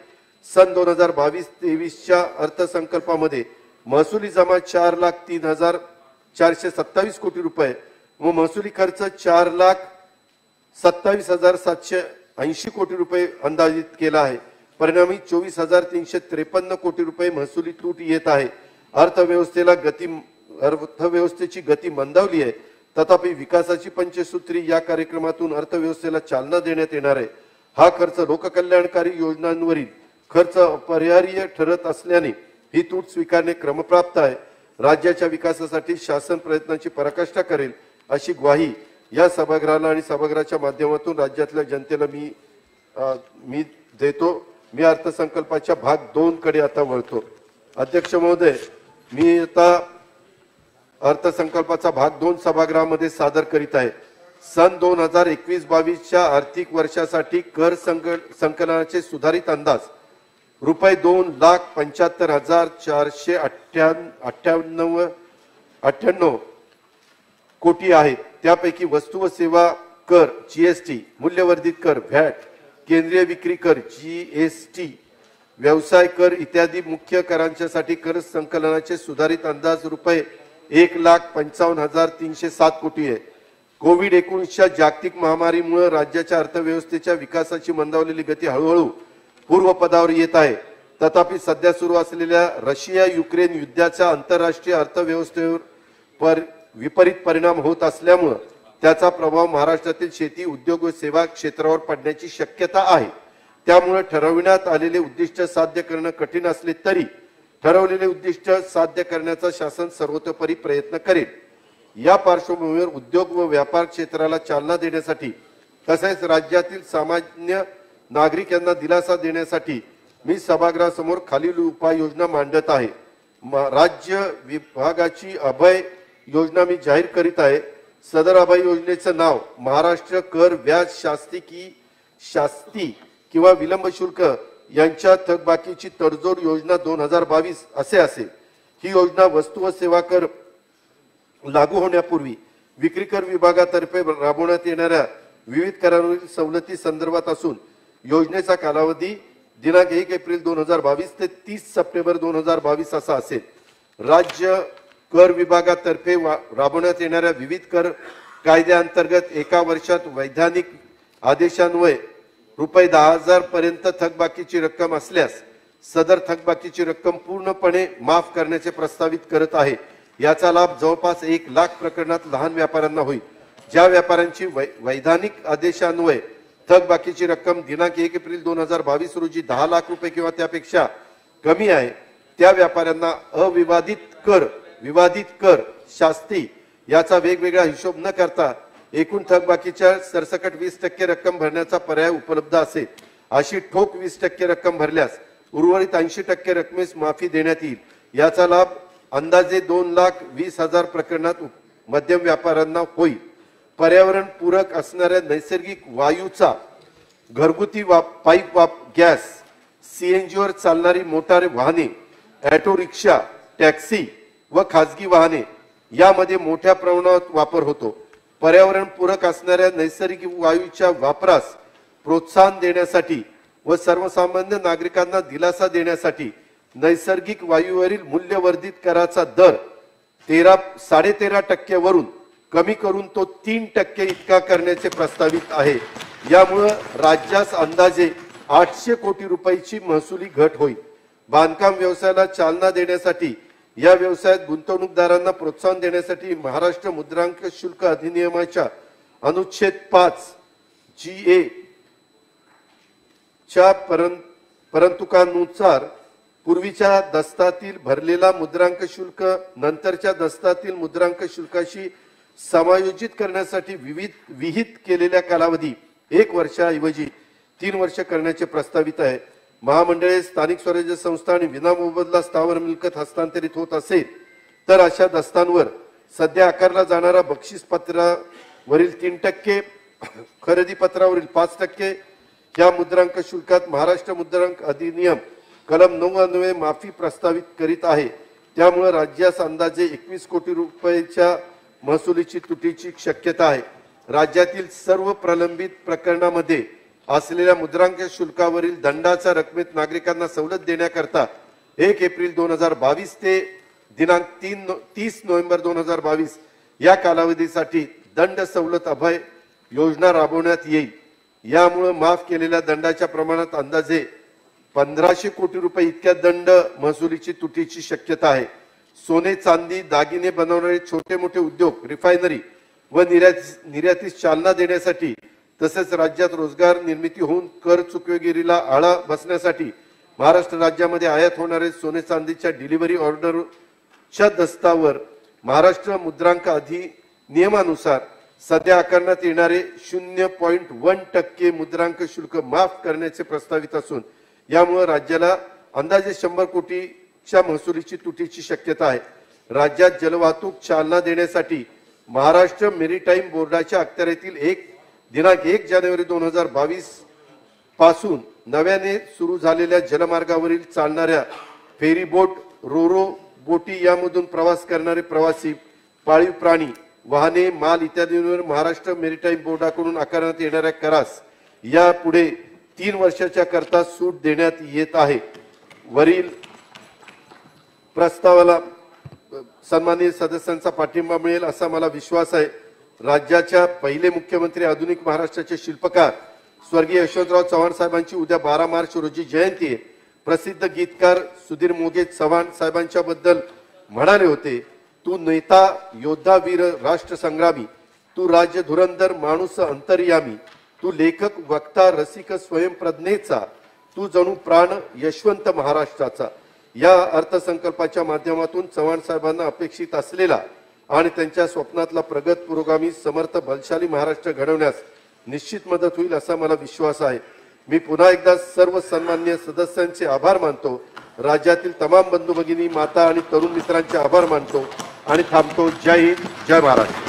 B: सन 2022-23च्या अर्थसंकल्पामध्ये महसुली जमा 4,03,427 कोटी रुपये व महसुली खर्च 4,27,780 कोटी रुपये अंदाजित केला आहे. परिणामी 24,353 कोटी रुपये महसुली तूट येत आहे. अर्थव्यवस्थेची गती मंदावली आहे. तथापि विकासाची पंचसूत्री या कार्यक्रमातून अर्थव्यवस्थेला चालना देण्यात येणार आहे. हा खर्च लोककल्याणकारी योजनांवरील खर्च अपरिहार्य ठरत असल्याने ही तूट स्वीकारणे क्रमप्राप्त आहे. राज्याच्या विकासासाठी शासन प्रयत्नांची पराकाष्ठा करेल अशी ग्वाही या सभागृहाला आणि सभागृहाच्या माध्यमातून राज्यातल्या जनतेला मी देतो. मी अर्थसंकल्पाच्या भाग 2 कडे आता वळतो. अध्यक्ष महोदय, मी आता अर्थसंकल्पाचा भाग 2 सभागृहामध्ये सादर करीत आहे. सन 2021-22च्या आर्थिक वर्षासाठी कर संकलनाचे सुधारित अंदाज रुपये 2,75,498 कोटी आहेत. त्यापैकी वस्तू व सेवा कर जीएसटी, मूल्यवर्धित कर व्हॅट, केंद्रीय विक्री कर जीएसटी, व्यवसाय कर इत्यादी मुख्य करांच्यासाठी कर संकलनाचे सुधारित अंदाज रुपये 1,55,307 कोटी आहे. कोविड-19च्या जागतिक महामारीमुळे राज्याच्या अर्थव्यवस्थेच्या विकासाची मंदावलेली गती हळूहळू पूर्वपदावर येत आहे. तथापि सध्या सुरू असलेल्या रशिया-युक्रेन युद्धाचा आंतरराष्ट्रीय अर्थव्यवस्थेवर विपरीत परिणाम होत असल्यामुळे त्याचा प्रभाव महाराष्ट्रातील शेती, उद्योग व सेवा क्षेत्रावर पडण्याची शक्यता आहे. त्यामुळे ठरविण्यात आलेले उद्दिष्ट साध्य करणं कठीण असले तरी ठरवलेले उद्दिष्ट साध्य करण्याचा शासन सर्वतोपरी प्रयत्न करेल. या पार्श्वभूमीवर उद्योग व व्यापार क्षेत्राला चालना देण्यासाठी तसेच राज्यातील सामान्य नागरिकांना दिलासा देण्यासाठी मी सभागृहासमोर खालील उपाययोजना मांडत आहे. राज्य विभागाची अभय योजना मी जाहीर करीत आहे. सदर अभय योजनेचं नाव महाराष्ट्र कर व्याज शास्ती किंवा विलंब शुल्क यांच्या थकबाकीची तडजोड योजना 2022 असे असेल. ही योजना वस्तू व सेवा कर लागू होण्यापूर्वी विक्री कर विभागातर्फे राबवण्यात येणाऱ्या विविध करांवरील सवलती संदर्भात असून योजनेचा कालावधी दिनांक 1 एप्रिल 2022 ते 30 सप्टेंबर 2022 असा असेल. राज्य कर विभागातर्फे राबवण्यात येणाऱ्या विविध कर कायद्याअंतर्गत एका वर्षात वैधानिक आदेशान्वये रुपये 10,000 पर्यंत थकबाकीची रक्कम असल्यास सदर थकबाकीची रक्कम पूर्णपणे माफ करण्याचे प्रस्तावित करत आहे. याचा लाभ जवळपास 1,00,000 प्रकरणात लहान व्यापाऱ्यांना होईल. ज्या व्यापाऱ्यांची वैधानिक आदेशान्वये थकबाकीची रक्कम दिनांक 1 एप्रिल 2022 रोजी 10 लाख रुपये किंवा त्यापेक्षा कमी आहे त्या व्यापाऱ्यांना विवादित कर शास्ती याचा वेगवेगळा हिशोब न करता एकूण थकबाकीच्या सरसकट 20% रक्कम भरण्याचा पर्याय उपलब्ध असेल. अशी ठोक 20% रक्कम भरल्यास उर्वरित 80% रकमेस माफी देण्यात येईल. याचा लाभ अंदाजे 2,20,000 प्रकरणात मध्यम व्यापाऱ्यांना होईल. पर्यावरण पूरक असणाऱ्या नैसर्गिक वायूचा घरगुती पाईप गॅस, सीएनजीवर चालणारी मोटार वाहने, ऑटो रिक्षा, टॅक्सी व खासगी वाहने यामध्ये मोठ्या प्रमाणात वापर होतो. पर्यावरण पूरक असणाऱ्या नैसर्गिक वायूच्या वापरास प्रोत्साहन देण्यासाठी व सर्वसामान्य नागरिकांना दिलासा देण्यासाठी नैसर्गिक वायूवरील मूल्यवर्धित कराचा दर 13.5% वरून कमी करून तो 3% इतका करण्याचे प्रस्तावित आहे. यामुळे राज्यास अंदाजे 800 कोटी रुपयाची महसुली घट होईल. बांधकाम व्यवसायाला चालना देण्यासाठी या व्यवसायात गुंतवणूकदारांना प्रोत्साहन देण्यासाठी महाराष्ट्र मुद्रांक शुल्क अधिनियमाच्या अनुच्छेद 5 GA च्या परंतुकानुसार पूर्वीच्या दस्तातील भरलेला मुद्रांक शुल्क नंतरच्या दस्तातील मुद्रांक शुल्काशी समायोजित करण्यासाठी विहित केलेल्या कालावधी 1 वर्षाऐवजी 3 वर्ष करण्याचे प्रस्तावित आहे. महामंडळे, स्थानिक स्वराज्य संस्था आणि विनामोबदला स्थावर मिळकत हस्तांतरित होत असेल तर अशा दस्तांवर सध्या आकारला जाणारा बक्षीस पत्रावरील 3%, खरेदी पत्रावरील 5% या मुद्रांक शुल्कात महाराष्ट्र मुद्रांक अधिनियम कलम 9 अन्वये माफी प्रस्तावित करीत आहे. त्यामुळे राज्यास अंदाजे 21 कोटी रुपयाच्या महसुलीची तुटीची शक्यता आहे. राज्यातील सर्व प्रलंबित प्रकरणामध्ये असलेल्या मुद्रांक शुल्कावरील दंडाच्या रकमेत नागरिकांना सवलत देण्याकरता 1 एप्रिल 2022 ते दिनांक 30 नोव्हेंबर 2022 या कालावधीसाठी दंड सवलत अभय योजना राबवण्यात येईल. यामुळे माफ केलेल्या दंडाच्या प्रमाणात अंदाजे 1500 कोटी रुपये इतक्या दंड महसुलीची तुटीची शक्यता आहे. सोने, चांदी, दागिने बनवणारे छोटे मोठे उद्योग, रिफायनरी व निर्यातीस चालना देण्यासाठी तसेच राज्यात रोजगार निर्मिती होऊन कर चुकवेगिरीला आळा बसण्यासाठी महाराष्ट्र राज्यामध्ये आयात होणारे सोने चांदीच्या डिलिव्हरी ऑर्डरच्या दस्तावर महाराष्ट्र मुद्रांक अधिनियमानुसार सध्या आकारण्यात येणारे 0.1% मुद्रांक शुल्क माफ करण्याचे प्रस्तावित असून यामुळे राज्याला अंदाजे 100 कोटीच्या महसुलीची तुटीची शक्यता आहे. राज्यात जलवाहतूक चालना देण्यासाठी महाराष्ट्र मेरीटाईम बोर्डाच्या अखत्यारीतील दिनांक 1 जानेवारी 2022 पासून नव्याने सुरू झालेल्या जलमार्गावरील चालणाऱ्या फेरी बोट, रोरो बोटी यामधून प्रवास करणारे प्रवासी, पाळीव प्राणी, वाहने, माल इत्यादींवर महाराष्ट्र मेरीटाईम बोर्डाकडून आकारण्यात येणाऱ्या करास यापुढे 3 वर्षाच्या करता सूट देण्यात येत आहे. वरील प्रस्तावाला सन्माननीय सदस्यांचा पाठिंबा मिळेल असा मला विश्वास आहे. राज्याच्या पहिले मुख्यमंत्री, आधुनिक महाराष्ट्राचे शिल्पकार स्वर्गीय यशवंतराव चव्हाण साहेबांची उद्या 12 मार्च रोजी जयंती आहे. प्रसिद्ध गीतकार सुधीर मोघे चव्हाण साहेबांच्या बद्दल म्हणाले होते, तू नेता, योद्धा, वीर, राष्ट्रसंग्रामी, तू राज्य धुरंधर, माणूस अंतर्यामी, तू लेखक, वक्ता, रसिक स्वयंप्रज्ञेचा, तू जणू प्राण यशवंत महाराष्ट्राचा. या अर्थसंकल्पाच्या माध्यमातून चव्हाण साहेबांना अपेक्षित असलेला आणि त्यांच्या स्वप्नातला प्रगत, पुरोगामी, समर्थ, बलशाली महाराष्ट्र घडवण्यास निश्चित मदत होईल असा मला विश्वास आहे. मी पुन्हा एकदा सर्व सन्माननीय सदस्यांचे आभार मानतो. राज्यातील तमाम बंधू भगिनी, माता आणि तरुण मित्रांचे आभार मानतो आणि थांबतो. जय हिंद, जय महाराष्ट्र.